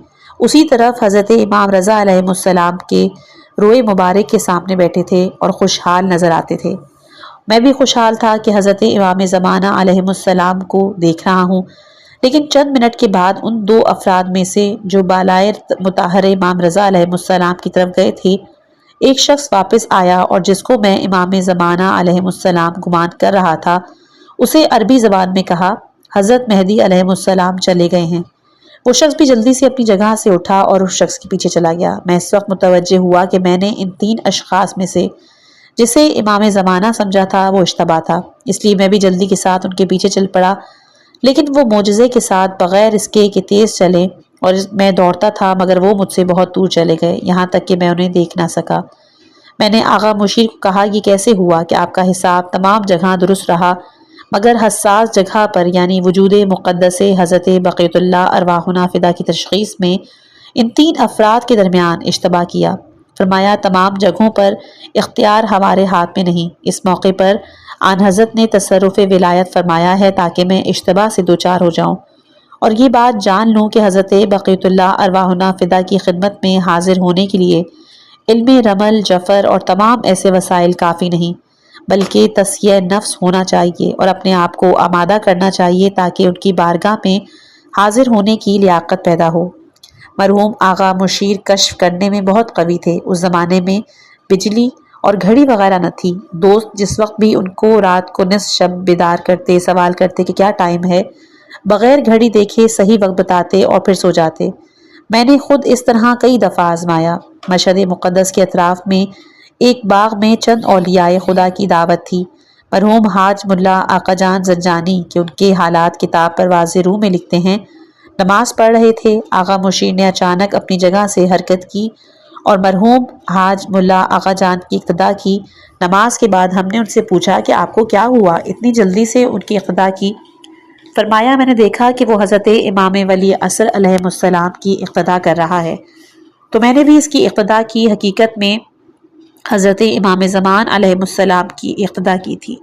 اسی طرف حضرت امام رضا علیہ السلام کے روئے مبارک کے سامنے بیٹھے تھے اور خوشحال نظر آتے تھے۔ میں بھی خوشحال تھا کہ حضرت امام زمانہ علیہ السلام کو دیکھ رہا ہوں، لیکن چند منٹ کے بعد ان 2 افراد میں سے جو بالائے مطہر امام رضا علیہ السلام کی طرف گئے تھے، ایک شخص واپس آیا اور جس کو میں امام زمانہ علیہ السلام گمان کر رہا تھا، اسے عربی زبان میں کہا، حضرت مہدی علیہ السلام چلے گئے ہیں۔ وہ شخص بھی جلدی سے اپنی جگہ سے اٹھا اور اس شخص کے پیچھے چلا گیا۔ میں اس وقت متوجہ ہوا کہ میں نے ان 3 اشخاص میں سے جسے امام زمانہ سمجھا تھا وہ اشتباہ تھا، اس لیے میں بھی جلدی کے ساتھ ان کے پیچھے چل پڑا، لیکن وہ معجزے کے ساتھ بغیر اس کے کہ تیز چلے، اور میں دوڑتا تھا مگر وہ مجھ سے بہت دور چلے گئے، یہاں تک کہ میں انہیں دیکھ نہ سکا۔ میں نے آغا مشیر کو کہا، یہ کیسے ہوا کہ آپ کا حساب تمام جگہ درست رہا مگر حساس جگہ پر یعنی وجود مقدس حضرت بقیت اللہ ارواحنا فدا کی تشخیص میں ان 3 افراد کے درمیان اشتباہ کیا؟ فرمایا، تمام جگہوں پر اختیار ہمارے ہاتھ میں نہیں، اس موقع پر آن حضرت نے تصرف ولایت فرمایا ہے تاکہ میں اشتباہ سے دوچار ہو جاؤں اور یہ بات جان لوں کہ حضرت بقیت اللہ ارواحنا فدا کی خدمت میں حاضر ہونے کے لیے علم رمل جفر اور تمام ایسے وسائل کافی نہیں، بلکہ تسیہ نفس ہونا چاہیے اور اپنے آپ کو آمادہ کرنا چاہیے تاکہ ان کی بارگاہ میں حاضر ہونے کی لیاقت پیدا ہو۔ مرحوم آغا مشیر کشف کرنے میں بہت قوی تھے۔ اس زمانے میں بجلی اور گھڑی وغیرہ نہ تھی۔ دوست جس وقت بھی ان کو رات کو نصف شب بیدار کرتے، سوال کرتے کہ کیا ٹائم ہے، بغیر گھڑی دیکھے صحیح وقت بتاتے اور پھر سو جاتے۔ میں نے خود اس طرح کئی دفعہ آزمایا۔ مشہد مقدس کے اطراف میں ایک باغ میں چند اولیاء خدا کی دعوت تھی۔ مرحوم حاج ملا آقا جان زنجانی کہ ان کے حالات کتاب پر واضح روح میں لکھتے ہیں، نماز پڑھ رہے تھے۔ آغا مشیر نے اچانک اپنی جگہ سے حرکت کی اور مرحوم حاج ملا آقا جان کی اقتدا کی۔ نماز کے بعد ہم نے ان سے پوچھا کہ آپ کو کیا ہوا، اتنی جلدی سے ان کی اقتدا کی؟ فرمایا میں نے دیکھا کہ وہ حضرت امام ولی عصر علیہ السلام کی اقتدا کر رہا ہے تو میں نے بھی اس کی اقتدا کی۔ حقیقت میں حضرت امام زمان علیہ السلام کی اقتدا کی تھی۔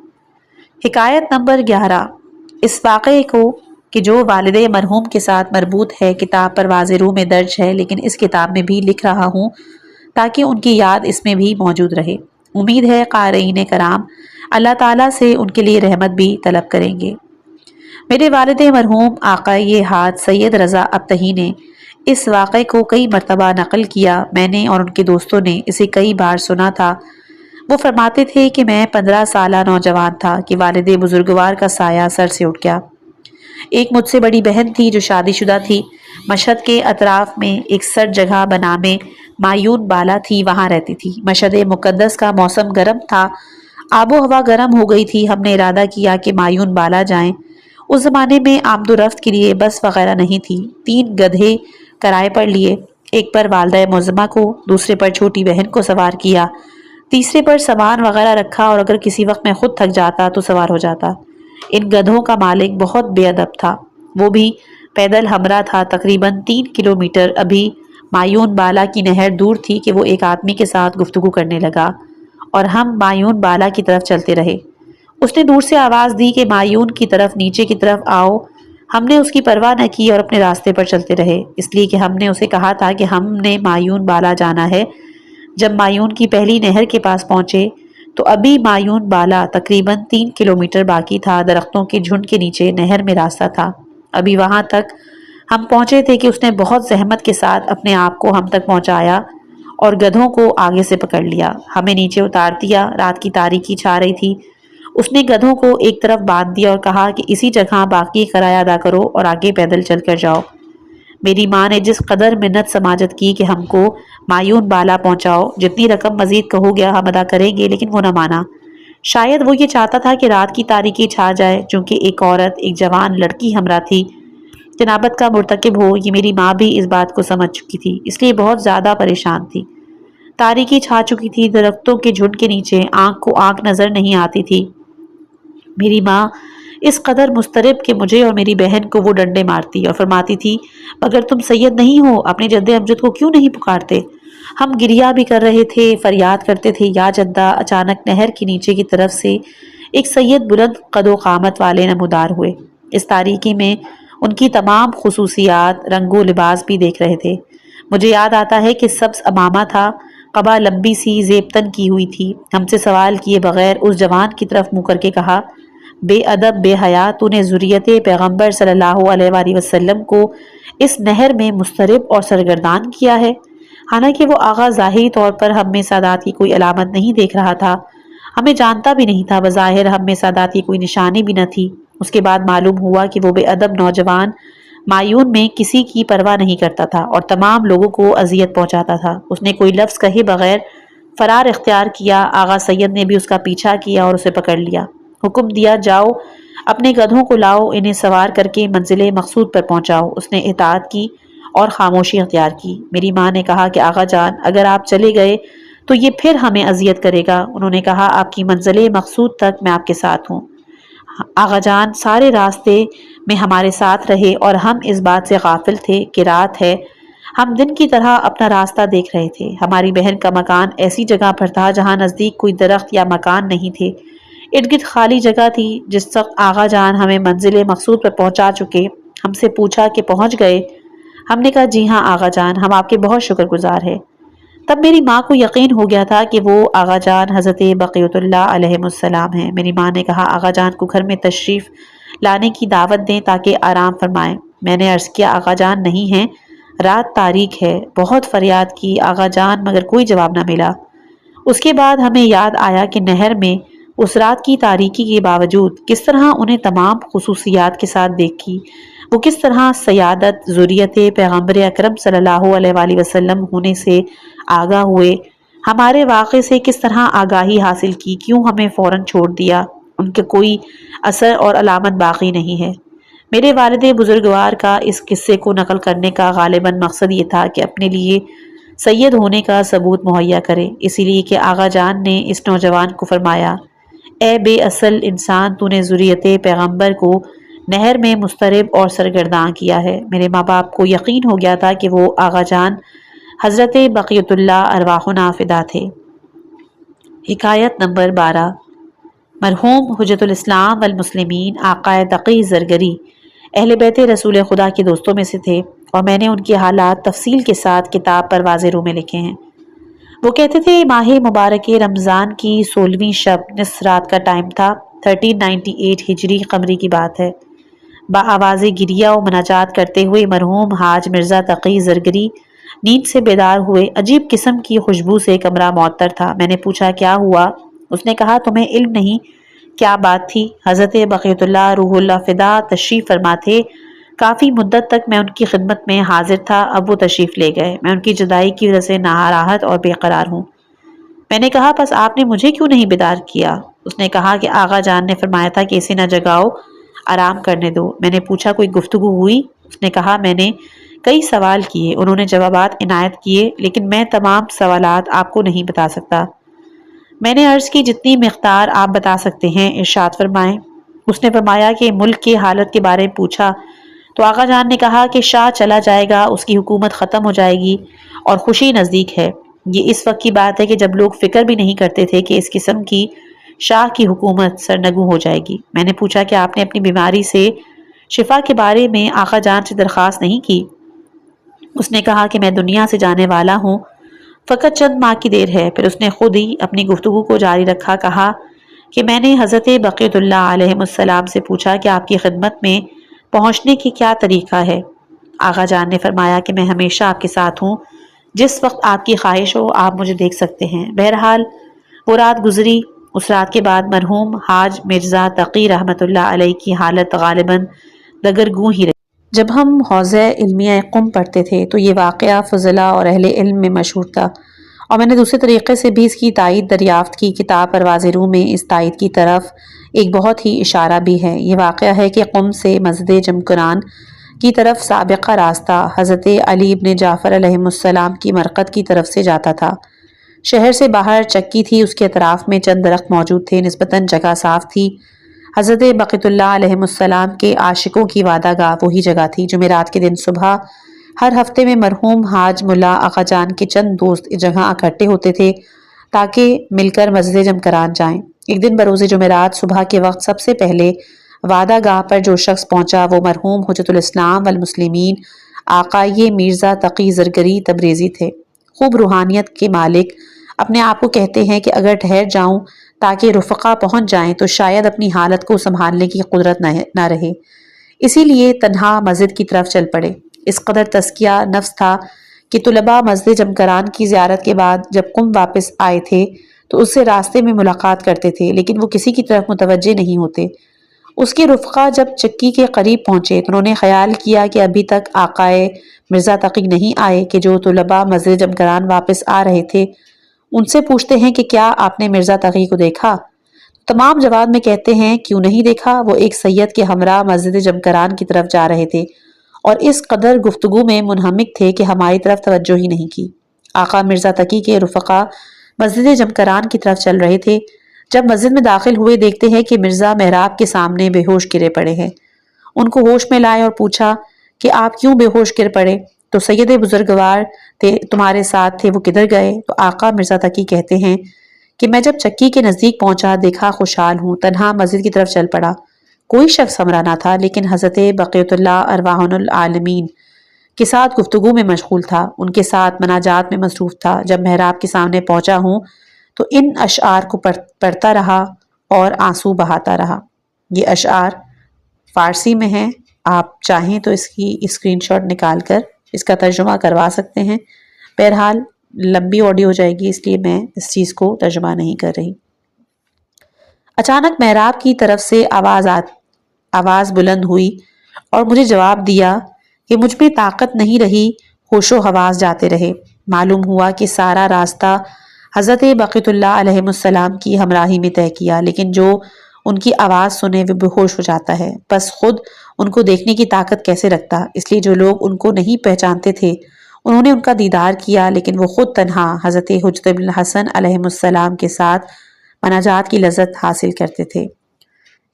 حکایت نمبر 11۔ اس واقعے کو کہ جو والد مرحوم کے ساتھ مربوط ہے کتاب پر واضح روح میں درج ہے، لیکن اس کتاب میں بھی لکھ رہا ہوں تاکہ ان کی یاد اس میں بھی موجود رہے۔ امید ہے قارئین کرام اللہ تعالیٰ سے ان کے لیے رحمت بھی طلب کریں گے۔ میرے والد مرحوم آقای حاج سید رضا ابتہی نے اس واقعے کو کئی مرتبہ نقل کیا۔ میں نے اور ان کے دوستوں نے اسے کئی بار سنا تھا۔ وہ فرماتے تھے کہ میں 15 سالہ نوجوان تھا کہ والد بزرگوار کا سایہ سر سے اٹھ گیا۔ ایک مجھ سے بڑی بہن تھی جو شادی شدہ تھی، مشہد کے اطراف میں ایک سر جگہ بنامے مایون بالا تھی، وہاں رہتی تھی۔ مشہد مقدس کا موسم گرم تھا، آب و ہوا گرم ہو گئی تھی۔ ہم نے ارادہ کیا کہ مایون بالا جائیں۔ اس زمانے میں آمد و رفت کے لیے بس وغیرہ نہیں تھی۔ 3 گدھے کرائے پر لیے، ایک پر والدہ معظمہ کو، دوسرے پر چھوٹی بہن کو سوار کیا، تیسرے پر سامان وغیرہ رکھا اور اگر کسی وقت میں خود تھک جاتا تو سوار ہو جاتا۔ ان گدھوں کا مالک بہت بے ادب تھا، وہ بھی پیدل ہمراہ تھا۔ تقریباً 3 کلومیٹر ابھی مایون بالا کی نہر دور تھی کہ وہ ایک آدمی کے ساتھ گفتگو کرنے لگا اور ہم مایون بالا کی طرف چلتے رہے۔ اس نے دور سے آواز دی کہ مایون کی طرف، نیچے کی طرف آؤ۔ ہم نے اس کی پرواہ نہ کی اور اپنے راستے پر چلتے رہے، اس لیے کہ ہم نے اسے کہا تھا کہ ہم نے مایون بالا جانا ہے۔ جب مایون کی پہلی نہر کے پاس پہنچے تو ابھی مایون بالا تقریباً 3 کلومیٹر باقی تھا۔ درختوں کے جھنڈ کے نیچے نہر میں راستہ تھا۔ ابھی وہاں تک ہم پہنچے تھے کہ اس نے بہت زحمت کے ساتھ اپنے آپ کو ہم تک پہنچایا اور گدھوں کو آگے سے پکڑ لیا، ہمیں نیچے اتار دیا۔ رات کی تاریکی چھا رہی تھی۔ اس نے گدھوں کو ایک طرف باندھ دیا اور کہا کہ اسی جگہ باقی کرایہ ادا کرو اور آگے پیدل چل کر جاؤ۔ میری ماں نے جس قدر منت سماجت کی کہ ہم کو مایون بالا پہنچاؤ، جتنی رقم مزید کہو گیا ہم ادا کریں گے، لیکن وہ نہ مانا۔ شاید وہ یہ چاہتا تھا کہ رات کی تاریکی چھا جائے، چونکہ ایک عورت، ایک جوان لڑکی ہمراہ تھی، جنابت کا مرتکب ہو۔ یہ میری ماں بھی اس بات کو سمجھ چکی تھی، اس لیے بہت زیادہ پریشان تھی۔ تاریکی چھا چکی تھی، درختوں کے جھنڈ کے نیچے آنکھ کو آنکھ نظر نہیں آتی تھی۔ میری ماں اس قدر مضطرب کہ مجھے اور میری بہن کو وہ ڈنڈے مارتی اور فرماتی تھی، مگر تم سید نہیں ہو، اپنے جد امجد کو کیوں نہیں پکارتے؟ ہم گریہ بھی کر رہے تھے، فریاد کرتے تھے، یا جدہ۔ اچانک نہر کے نیچے کی طرف سے ایک سید بلند قد و قامت والے نمودار ہوئے۔ اس تاریکی میں ان کی تمام خصوصیات، رنگ و لباس بھی دیکھ رہے تھے۔ مجھے یاد آتا ہے کہ سبز امامہ تھا، قبا لمبی سی زیبتن کی ہوئی تھی۔ ہم سے سوال کیے بغیر اس جوان کی طرف منہ کر کے کہا، بے ادب، بے حیا، تو نے ذریت پیغمبر صلی اللہ علیہ وآلہ وسلم کو اس نہر میں مضطرب اور سرگردان کیا ہے۔ حالانکہ وہ آغا ظاہری طور پر ہم میں سادات کی کوئی علامت نہیں دیکھ رہا تھا، ہمیں جانتا بھی نہیں تھا، بظاہر ہم میں سادات کی کوئی نشانی بھی نہ تھی۔ اس کے بعد معلوم ہوا کہ وہ بے ادب نوجوان مایون میں کسی کی پرواہ نہیں کرتا تھا اور تمام لوگوں کو اذیت پہنچاتا تھا۔ اس نے کوئی لفظ کہے بغیر فرار اختیار کیا۔ آغا سید نے بھی اس کا پیچھا کیا اور اسے پکڑ لیا۔ حکم دیا، جاؤ اپنے گدھوں کو لاؤ، انہیں سوار کر کے منزل مقصود پر پہنچاؤ۔ اس نے اطاعت کی اور خاموشی اختیار کی۔ میری ماں نے کہا کہ آغا جان اگر آپ چلے گئے تو یہ پھر ہمیں اذیت کرے گا۔ انہوں نے کہا، آپ کی منزل مقصود تک میں آپ کے ساتھ ہوں۔ آغا جان سارے راستے میں ہمارے ساتھ رہے اور ہم اس بات سے غافل تھے کہ رات ہے۔ ہم دن کی طرح اپنا راستہ دیکھ رہے تھے۔ ہماری بہن کا مکان ایسی جگہ پر تھا جہاں نزدیک کوئی درخت یا مکان نہیں تھے، ارد گرد خالی جگہ تھی۔ جس وقت آغا جان ہمیں منزل مقصود پر پہنچا چکے، ہم سے پوچھا کہ پہنچ گئے؟ ہم نے کہا جی ہاں آغا جان، ہم آپ کے بہت شکر گزار ہیں۔ تب میری ماں کو یقین ہو گیا تھا کہ وہ آغا جان حضرت بقیۃ اللہ علیہ السلام ہیں۔ میری ماں نے کہا آغا جان کو گھر میں تشریف لانے کی دعوت دیں تاکہ آرام فرمائیں۔ میں نے عرض کیا آغا جان نہیں ہیں، رات تاریک ہے۔ بہت فریاد کی آغا جان مگر کوئی جواب نہ ملا۔ اس کے بعد ہمیں یاد آیا کہ نہر میں اس رات کی تاریکی کے باوجود کس طرح انہیں تمام خصوصیات کے ساتھ دیکھی، وہ کس طرح سیادت ذریت پیغمبر اکرم صلی اللہ علیہ وآلہ وسلم ہونے سے آگاہ ہوئے۔ ہمارے واقعے سے کس طرح آگاہی حاصل کی، کیوں ہمیں فوراً چھوڑ دیا، ان کے کوئی اثر اور علامت باقی نہیں ہے۔ میرے والد بزرگوار کا اس قصے کو نقل کرنے کا غالباً مقصد یہ تھا کہ اپنے لیے سید ہونے کا ثبوت مہیا کرے، اسی لیے کہ آغا جان نے اس نوجوان کو فرمایا، اے بے اصل انسان، تو نے ذریت پیغمبر کو نہر میں مسترب اور سرگرداں کیا ہے۔ میرے ماں باپ کو یقین ہو گیا تھا کہ وہ آغا جان حضرت بقیت اللہ ارواحنا فدا تھے۔ حکایت نمبر 12۔ مرحوم حجت الاسلام والمسلمین آقا تقی زرگری اہل بیت رسول خدا کے دوستوں میں سے تھے، اور میں نے ان کے حالات تفصیل کے ساتھ کتاب پر واضح روح میں لکھے ہیں۔ وہ کہتے تھے ماہ مبارک رمضان کی 16ویں شب نصف رات کا ٹائم تھا، 1398 ہجری قمری کی بات ہے۔ بآواز گریہ و مناجات کرتے ہوئے مرحوم حاج مرزا تقی زرگری نیند سے بیدار ہوئے۔ عجیب قسم کی خوشبو سے کمرہ معطر تھا۔ میں نے پوچھا کیا ہوا؟ اس نے کہا تمہیں علم نہیں کیا بات تھی؟ حضرت بقیت اللہ روح اللہ فدا تشریف فرما تھے، کافی مدت تک میں ان کی خدمت میں حاضر تھا، اب وہ تشریف لے گئے، میں ان کی جدائی کی وجہ سے ناراحت اور بے قرار ہوں۔ میں نے کہا پس آپ نے مجھے کیوں نہیں بیدار کیا؟ اس نے کہا کہ آغا جان نے فرمایا تھا کہ اسے نہ جگاؤ، آرام کرنے دو۔ میں نے پوچھا کوئی گفتگو ہوئی؟ اس نے کہا میں نے کئی سوال کیے، انہوں نے جوابات عنایت کیے، لیکن میں تمام سوالات آپ کو نہیں بتا سکتا۔ میں نے عرض کی جتنی مقدار آپ بتا سکتے ہیں ارشاد فرمائیں۔ اس نے فرمایا کہ ملک کی حالت کے بارے میں پوچھا تو آغا جان نے کہا کہ شاہ چلا جائے گا، اس کی حکومت ختم ہو جائے گی اور خوشی نزدیک ہے۔ یہ اس وقت کی بات ہے کہ جب لوگ فکر بھی نہیں کرتے تھے کہ اس قسم کی شاہ کی حکومت سرنگوں ہو جائے گی۔ میں نے پوچھا کہ آپ نے اپنی بیماری سے شفا کے بارے میں آقا جان سے درخواست نہیں کی؟ اس نے کہا کہ میں دنیا سے جانے والا ہوں، فقط چند ماہ کی دیر ہے۔ پھر اس نے خود ہی اپنی گفتگو کو جاری رکھا، کہا کہ میں نے حضرت بقیت اللہ علیہ السلام سے پوچھا کہ آپ کی خدمت میں پہنچنے کی کیا طریقہ ہے؟ آغا جان نے فرمایا کہ میں ہمیشہ آپ کے ساتھ ہوں، جس وقت آپ کی خواہش ہو آپ مجھے دیکھ سکتے ہیں۔ بہرحال وہ رات گزری۔ اس رات کے بعد مرحوم حاج مرزا تقی رحمت اللہ علیہ کی حالت غالباً دگرگوں ہی رہی۔ جب ہم حوزہ علمیہ قم پڑھتے تھے تو یہ واقعہ فضلاء اور اہل علم میں مشہور تھا، اور میں نے دوسرے طریقے سے بھی اس کی تائید دریافت کی۔ کتاب پرواز روح میں اس تائید کی طرف ایک بہت ہی اشارہ بھی ہے۔ یہ واقعہ ہے کہ قم سے مسجد جمکران کی طرف سابقہ راستہ حضرت علی ابن جعفر علیہ السلام کی مرقد کی طرف سے جاتا تھا۔ شہر سے باہر چکی تھی، اس کے اطراف میں چند درخت موجود تھے، نسبتاً جگہ صاف تھی۔ حضرت بقیت اللہ علیہ السلام کے عاشقوں کی وعدہ گاہ وہی جگہ تھی۔ جمعرات کے دن صبح ہر ہفتے میں مرحوم حاج ملا آقا جان کے چند دوست اس جگہ اکٹھے ہوتے تھے تاکہ مل کر مسجد جمکران جائیں۔ ایک دن بروز جمعرات صبح کے وقت سب سے پہلے وعدہ گاہ پر جو شخص پہنچا وہ مرحوم حجت الاسلام والمسلمین آقای مرزا تقی زرگری تبریزی تھے۔ خوب روحانیت کے مالک اپنے آپ کو کہتے ہیں کہ اگر ٹھہر جاؤں تاکہ رفقا پہنچ جائیں تو شاید اپنی حالت کو سنبھالنے کی قدرت نہ رہے، اسی لیے تنہا مسجد کی طرف چل پڑے۔ اس قدر تزکیہ نفس تھا کہ طلباء مسجد جمکران کی زیارت کے بعد جب قم واپس آئے تھے تو اس سے راستے میں ملاقات کرتے تھے، لیکن وہ کسی کی طرف متوجہ نہیں ہوتے۔ اس کے رفقا جب چکی کے قریب پہنچے تو انہوں نے خیال کیا کہ ابھی تک آقائے مرزا تقی نہیں آئے کہ جو طلباء مسجد جمکران واپس آ رہے تھے ان سے پوچھتے ہیں کہ کیا آپ نے مرزا تقی کو دیکھا؟ تمام جواب میں کہتے ہیں کیوں نہیں دیکھا، وہ ایک سید کے ہمراہ مسجد جمکران کی طرف جا رہے تھے اور اس قدر گفتگو میں منہمک تھے کہ ہماری طرف توجہ ہی نہیں کی۔ آقا مرزا تقی کے رفقا مسجد جمکران کی طرف چل رہے تھے۔ جب مسجد میں داخل ہوئے دیکھتے ہیں کہ مرزا محراب کے سامنے بے ہوش گرے پڑے ہیں۔ ان کو ہوش میں لائے اور پوچھا کہ آپ کیوں بے ہوش گر پڑے؟ تو سید بزرگوار تمہارے ساتھ تھے، وہ کدھر گئے؟ تو آقا مرزا تقی کہتے ہیں کہ میں جب چکی کے نزدیک پہنچا دیکھا خوشحال ہوں، تنہا مسجد کی طرف چل پڑا۔ کوئی شخص ہمراہ نہ تھا، لیکن حضرت بقیت اللہ ارواحن العالمین کے ساتھ گفتگو میں مشغول تھا، ان کے ساتھ مناجات میں مصروف تھا۔ جب محراب کے سامنے پہنچا ہوں تو ان اشعار کو پڑھتا رہا اور آنسو بہاتا رہا۔ یہ اشعار فارسی میں ہیں، آپ چاہیں تو اس کی اسکرین شاٹ نکال کر اس کا ترجمہ کروا سکتے ہیں۔ بہرحال لمبی آڈیو ہو جائے گی اس لیے میں اس چیز کو ترجمہ نہیں کر رہی۔ اچانک محراب کی طرف سے آواز بلند ہوئی اور مجھے جواب دیا کہ مجھ میں طاقت نہیں رہی، ہوش و حواس جاتے رہے۔ معلوم ہوا کہ سارا راستہ حضرت بقیت اللہ علیہ السلام کی ہمراہی میں طے کیا، لیکن جو ان کی آواز سنے وہ بے ہوش ہو جاتا ہے، بس خود ان کو دیکھنے کی طاقت کیسے رکھتا؟ اس لیے جو لوگ ان کو نہیں پہچانتے تھے انہوں نے ان کا دیدار کیا، لیکن وہ خود تنہا حضرت حجت بن الحسن علیہ السلام کے ساتھ مناجات کی لذت حاصل کرتے تھے۔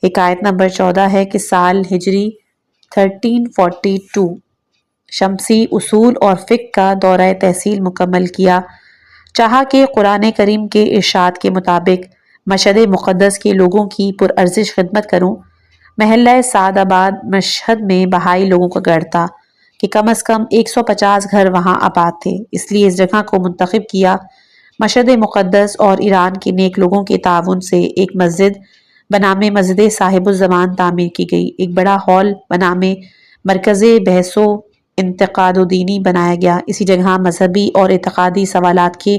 حکایت نمبر 14 ہے کہ سال ہجری 1342 شمسی اصول اور فقہ کا دورہ تحصیل مکمل کیا، چاہا کہ قرآن کریم کے ارشاد کے مطابق مشہد مقدس کے لوگوں کی پرارزش خدمت کروں۔ محلہ سعد آباد مشہد میں بہائی لوگوں کا گڑھ تھا کہ کم از کم 150 گھر وہاں آباد تھے، اس لیے اس جگہ کو منتخب کیا۔ مشہد مقدس اور ایران کے نیک لوگوں کے تعاون سے ایک مسجد بنام مسجد صاحب الزمان تعمیر کی گئی، ایک بڑا ہال بنام مرکز بحث و انتقاد و دینی بنایا گیا۔ اسی جگہ مذہبی اور اعتقادی سوالات کے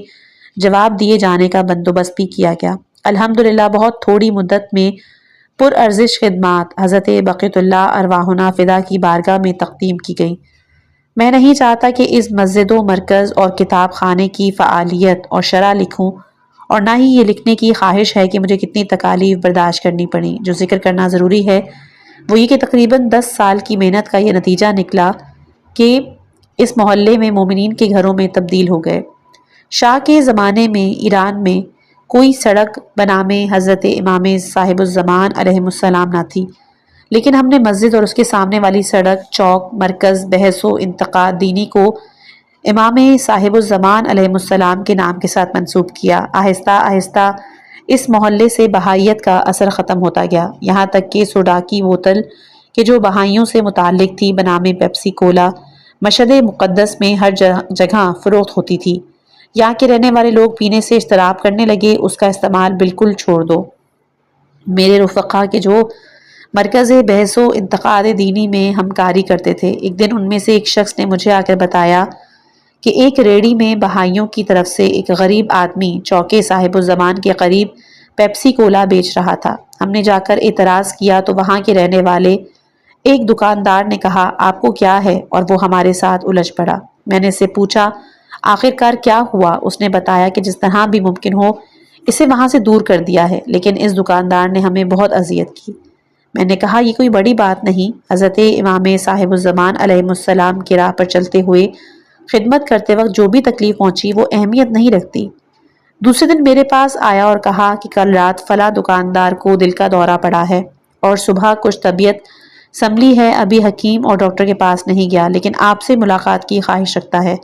جواب دیے جانے کا بندوبست بھی کیا گیا۔ الحمدللہ بہت تھوڑی مدت میں پرارزش خدمات حضرت بقیت اللہ ارواحنا فدا کی بارگاہ میں تقدیم کی گئی۔ میں نہیں چاہتا کہ اس مسجد و مرکز اور کتاب خانے کی فعالیت اور شرح لکھوں، اور نہ ہی یہ لکھنے کی خواہش ہے کہ مجھے کتنی تکالیف برداشت کرنی پڑیں۔ جو ذکر کرنا ضروری ہے وہ یہ کہ تقریباً 10 سال کی محنت کا یہ نتیجہ نکلا کہ اس محلے میں مومنین کے گھروں میں تبدیل ہو گئے۔ شاہ کے زمانے میں ایران میں کوئی سڑک بنام حضرت امام صاحب الزمان علیہ السلام نہ تھی، لیکن ہم نے مسجد اور اس کے سامنے والی سڑک، چوک، مرکز بحث و انتقاد دینی کو امام صاحب الزمان علیہ السلام کے نام کے ساتھ منسوب کیا۔ آہستہ آہستہ اس محلے سے بہائیت کا اثر ختم ہوتا گیا، یہاں تک کہ سوڈا کی بوتل کہ جو بہائیوں سے متعلق تھی بنام پیپسی کولا مشہد مقدس میں ہر جگہ فروخت ہوتی تھی۔ یہاں کے رہنے والے لوگ پینے سے اضطراب کرنے لگے، اس کا استعمال بالکل چھوڑ دو۔ میرے رفقا کے جو مرکز بحث و انتقاد دینی میں ہمکاری کرتے تھے، ایک دن ان میں سے ایک شخص نے مجھے آ کر بتایا کہ ایک ریڑھی میں بہائیوں کی طرف سے ایک غریب آدمی چوکے صاحب الزمان کے قریب پیپسی کولا بیچ رہا تھا۔ ہم نے جا کر اعتراض کیا تو وہاں کے رہنے والے ایک دکاندار نے کہا، آپ کو کیا ہے؟ اور وہ ہمارے ساتھ الجھ پڑا۔ میں نے اس سے پوچھا آخرکار کیا ہوا؟ اس نے بتایا کہ جس طرح بھی ممکن ہو اسے وہاں سے دور کر دیا ہے، لیکن اس دکاندار نے ہمیں بہت اذیت کی۔ میں نے کہا یہ کوئی بڑی بات نہیں، حضرت امام صاحب الزمان علیہ السلام کی راہ پر چلتے ہوئے خدمت کرتے وقت جو بھی تکلیف پہنچی وہ اہمیت نہیں رکھتی۔ دوسرے دن میرے پاس آیا اور کہا کہ کل رات فلاں دکاندار کو دل کا دورہ پڑا ہے اور صبح کچھ طبیعت سنبھلی ہے، ابھی حکیم اور ڈاکٹر کے پاس نہیں گیا، لیکن آپ سے ملاقات کی خواہش رکھتا ہے۔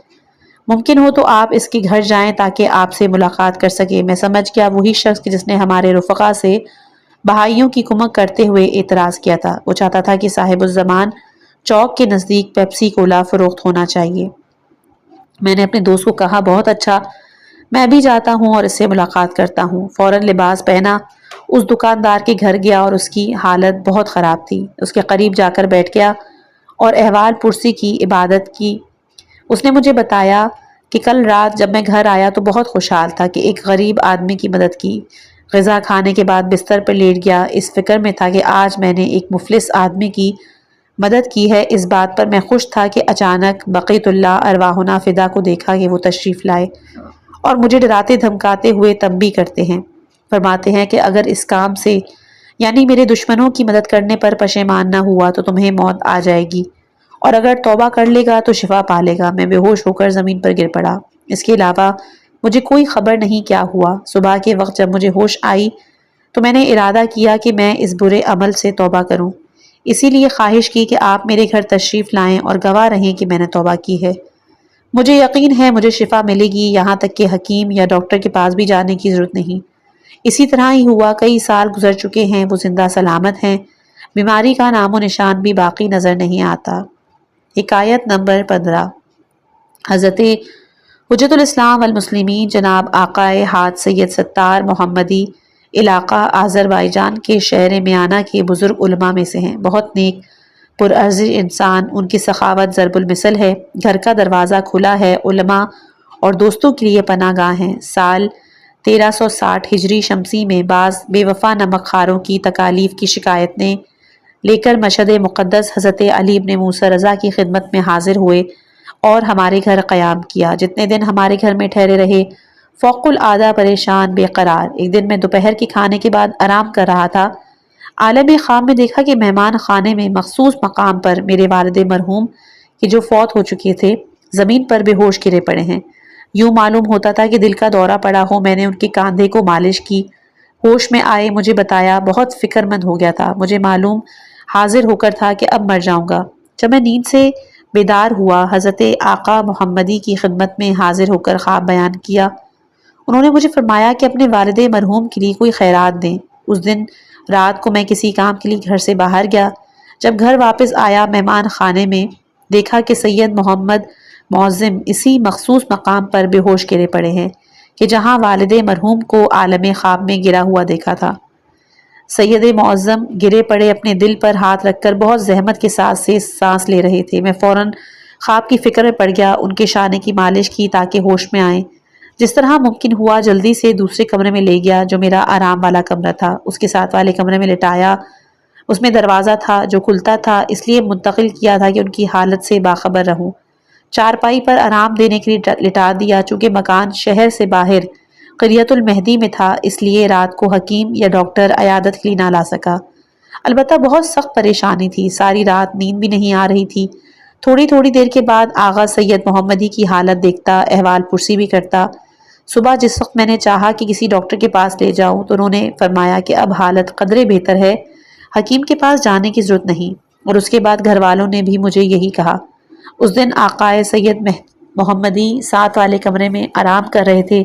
ممکن ہو تو آپ اس کے گھر جائیں تاکہ آپ سے ملاقات کر سکے۔ میں سمجھ گیا وہی شخص جس نے ہمارے رفقا سے بہائیوں کی کمک کرتے ہوئے اعتراض کیا تھا۔ وہ چاہتا تھا کہ صاحب الزمان چوک کے نزدیک پیپسی کولا فروخت ہونا چاہیے۔ میں نے اپنے دوست کو کہا بہت اچھا، میں بھی جاتا ہوں اور اس سے ملاقات کرتا ہوں۔ فوراً لباس پہنا اس دکاندار کے گھر گیا اور اس کی حالت بہت خراب تھی۔ اس کے قریب جا کر بیٹھ گیا اور احوال پرسی کی عبادت کی۔ اس نے مجھے بتایا کہ کل رات جب میں گھر آیا تو بہت خوشحال تھا کہ ایک غریب آدمی کی مدد کی۔ غذا کھانے کے بعد بستر پر لیٹ گیا، اس فکر میں تھا کہ آج میں نے ایک مفلس آدمی کی مدد کی ہے۔ اس بات پر میں خوش تھا کہ اچانک بقیت اللہ ارواحنا فدا کو دیکھا کہ وہ تشریف لائے اور مجھے ڈراتے دھمکاتے ہوئے تنبیہ کرتے ہیں، فرماتے ہیں کہ اگر اس کام سے یعنی میرے دشمنوں کی مدد کرنے پر پشیمان نہ ہوا تو تمہیں موت آ جائے گی، اور اگر توبہ کر لے گا تو شفا پا لے گا۔ میں بے ہوش ہو کر زمین پر گر پڑا۔ اس کے علاوہ مجھے کوئی خبر نہیں کیا ہوا۔ صبح کے وقت جب مجھے ہوش آئی تو میں نے ارادہ کیا کہ میں اس برے عمل سے توبہ کروں، اسی لیے خواہش کی کہ آپ میرے گھر تشریف لائیں اور گواہ رہیں کہ میں نے توبہ کی ہے۔ مجھے یقین ہے مجھے شفا ملے گی، یہاں تک کہ حکیم یا ڈاکٹر کے پاس بھی جانے کی ضرورت نہیں۔ اسی طرح ہی ہوا، کئی سال گزر چکے ہیں، وہ زندہ سلامت ہیں، بیماری کا نام و نشان بھی باقی نظر نہیں آتا۔ حکایت نمبر 15 حضرت حجت الاسلام والمسلمین جناب آقائے حاج سید ستار محمدی علاقہ آذربائیجان کے شہر میانہ کے بزرگ علماء میں سے ہیں۔ بہت نیک پرارزش انسان، ان کی سخاوت ضرب المثل ہے۔ گھر کا دروازہ کھلا ہے، علماء اور دوستوں کے لیے پناہ گاہ ہیں۔ سال 1360 ہجری شمسی میں بعض بے وفا نمک خواروں کی تکالیف کی شکایتیں لے کر مشہد مقدس حضرت علی ابن موسیٰ رضا کی خدمت میں حاضر ہوئے اور ہمارے گھر قیام کیا۔ جتنے دن ہمارے گھر میں ٹھہرے رہے فوق العادہ پریشان بے قرار۔ ایک دن میں دوپہر کے کھانے کے بعد آرام کر رہا تھا، عالم خواب میں دیکھا کہ مہمان خانے میں مخصوص مقام پر میرے والد مرحوم کہ جو فوت ہو چکے تھے زمین پر بے ہوش گرے پڑے ہیں۔ یوں معلوم ہوتا تھا کہ دل کا دورہ پڑا ہو۔ میں نے ان کے کاندھے کو مالش کی، ہوش میں آئے مجھے بتایا، بہت فکر مند ہو گیا تھا۔ مجھے معلوم حاضر ہو کر تھا کہ اب مر جاؤں گا۔ جب میں نیند سے بیدار ہوا، حضرت آقا محمدی کی خدمت میں حاضر ہو کر خواب بیان کیا۔ انہوں نے مجھے فرمایا کہ اپنے والد مرحوم کے لیے کوئی خیرات دیں۔ اس دن رات کو میں کسی کام کے لیے گھر سے باہر گیا۔ جب گھر واپس آیا، مہمان خانے میں دیکھا کہ سید محمد معظم اسی مخصوص مقام پر بے ہوش گرے پڑے ہیں کہ جہاں والد مرحوم کو عالم خواب میں گرا ہوا دیکھا تھا۔ سید معظم گرے پڑے اپنے دل پر ہاتھ رکھ کر بہت زحمت کے ساتھ سے سانس لے رہے تھے۔ میں فوراً خواب کی فکر میں پڑ گیا، ان کے شانے کی مالش کی تاکہ ہوش میں آئیں۔ جس طرح ممکن ہوا جلدی سے دوسرے کمرے میں لے گیا جو میرا آرام والا کمرہ تھا، اس کے ساتھ والے کمرے میں لٹایا۔ اس میں دروازہ تھا جو کھلتا تھا، اس لیے منتقل کیا تھا کہ ان کی حالت سے باخبر رہوں۔ چارپائی پر آرام دینے کے لیے لٹا دیا۔ چونکہ مکان شہر سے باہر قریۃ المہدی میں تھا، اس لیے رات کو حکیم یا ڈاکٹر عیادت کے لیے نہ لا سکا۔ البتہ بہت سخت پریشانی تھی، ساری رات نیند بھی نہیں آ رہی تھی۔ تھوڑی تھوڑی دیر کے بعد آغا سید محمدی کی حالت دیکھتا، احوال پرسی بھی کرتا۔ صبح جس وقت میں نے چاہا کہ کسی ڈاکٹر کے پاس لے جاؤں تو انہوں نے فرمایا کہ اب حالت قدرے بہتر ہے، حکیم کے پاس جانے کی ضرورت نہیں، اور اس کے بعد گھر والوں نے بھی مجھے یہی کہا۔ اس دن آقائے سید محمدی ساتھ والے کمرے میں آرام کر رہے تھے۔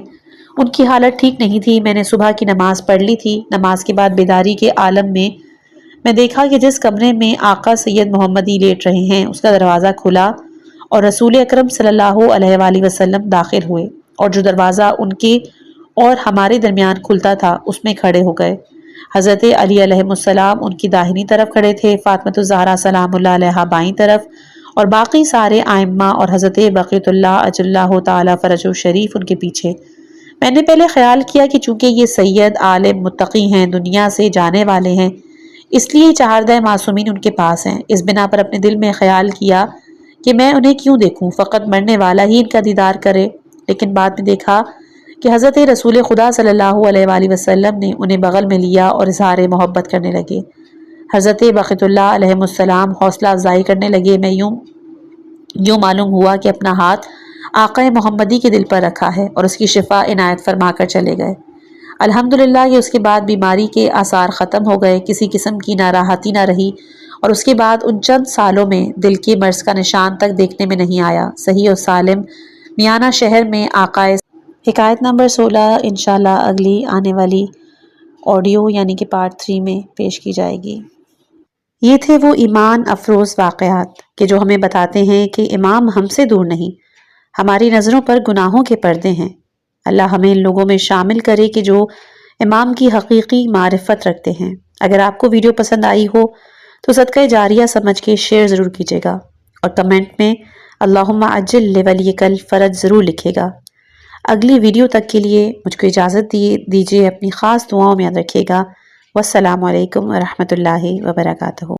ان کی حالت ٹھیک نہیں تھی۔ میں نے صبح کی نماز پڑھ لی تھی۔ نماز کے بعد بیداری کے عالم میں دیکھا کہ جس کمرے میں آقا سید محمدی لیٹ رہے ہیں اس کا دروازہ کھلا اور رسول اکرم صلی اللہ علیہ وآلہ وسلم داخل ہوئے، اور جو دروازہ ان کے اور ہمارے درمیان کھلتا تھا اس میں کھڑے ہو گئے۔ حضرت علی علیہ السلام ان کی داہنی طرف کھڑے تھے، فاطمۃ الزہرا سلام اللہ علیہا بائیں طرف، اور باقی سارے ائمہ اور حضرت بقیۃ اللہ عجل اللہ تعالی فرجہ شریف ان کے پیچھے۔ میں نے پہلے خیال کیا کہ چونکہ یہ سید عالم متقی ہیں، دنیا سے جانے والے ہیں، اس لیے چہاردہ معصومین ان کے پاس ہیں۔ اس بنا پر اپنے دل میں خیال کیا کہ میں انہیں کیوں دیکھوں، فقط مرنے والا ہی ان کا دیدار کرے۔ لیکن بعد میں دیکھا کہ حضرت رسول خدا صلی اللہ علیہ وآلہ وسلم نے انہیں بغل میں لیا اور اظہار محبت کرنے لگے۔ حضرت بقیۃ اللہ علیہ السلام حوصلہ افزائی کرنے لگے۔ میں یوں معلوم ہوا کہ اپنا ہاتھ آقا محمدی کے دل پر رکھا ہے اور اس کی شفا عنایت فرما کر چلے گئے۔ الحمدللہ یہ اس کے بعد بیماری کے آثار ختم ہو گئے، کسی قسم کی ناراحتی نہ رہی، اور اس کے بعد ان چند سالوں میں دل کے مرض کا نشان تک دیکھنے میں نہیں آیا۔ صحیح و سالم میانہ شہر میں آقا حکایت نمبر 16 انشاءاللہ اگلی آنے والی آڈیو یعنی کہ پارٹ 3 میں پیش کی جائے گی۔ یہ تھے وہ ایمان افروز واقعات کہ جو ہمیں بتاتے ہیں کہ امام ہم سے دور نہیں، ہماری نظروں پر گناہوں کے پردے ہیں۔ اللہ ہمیں ان لوگوں میں شامل کرے کہ جو امام کی حقیقی معرفت رکھتے ہیں۔ اگر آپ کو ویڈیو پسند آئی ہو تو صدقہ جاریہ سمجھ کے شیئر ضرور کیجیے گا، اور کمنٹ میں اللہم عجل لولیک الفرج ضرور لکھے گا۔ اگلی ویڈیو تک کے لیے مجھ کو اجازت دیجیے، اپنی خاص دعاؤں میں یاد رکھیے گا۔ والسلام علیکم ورحمۃ اللہ وبرکاتہ۔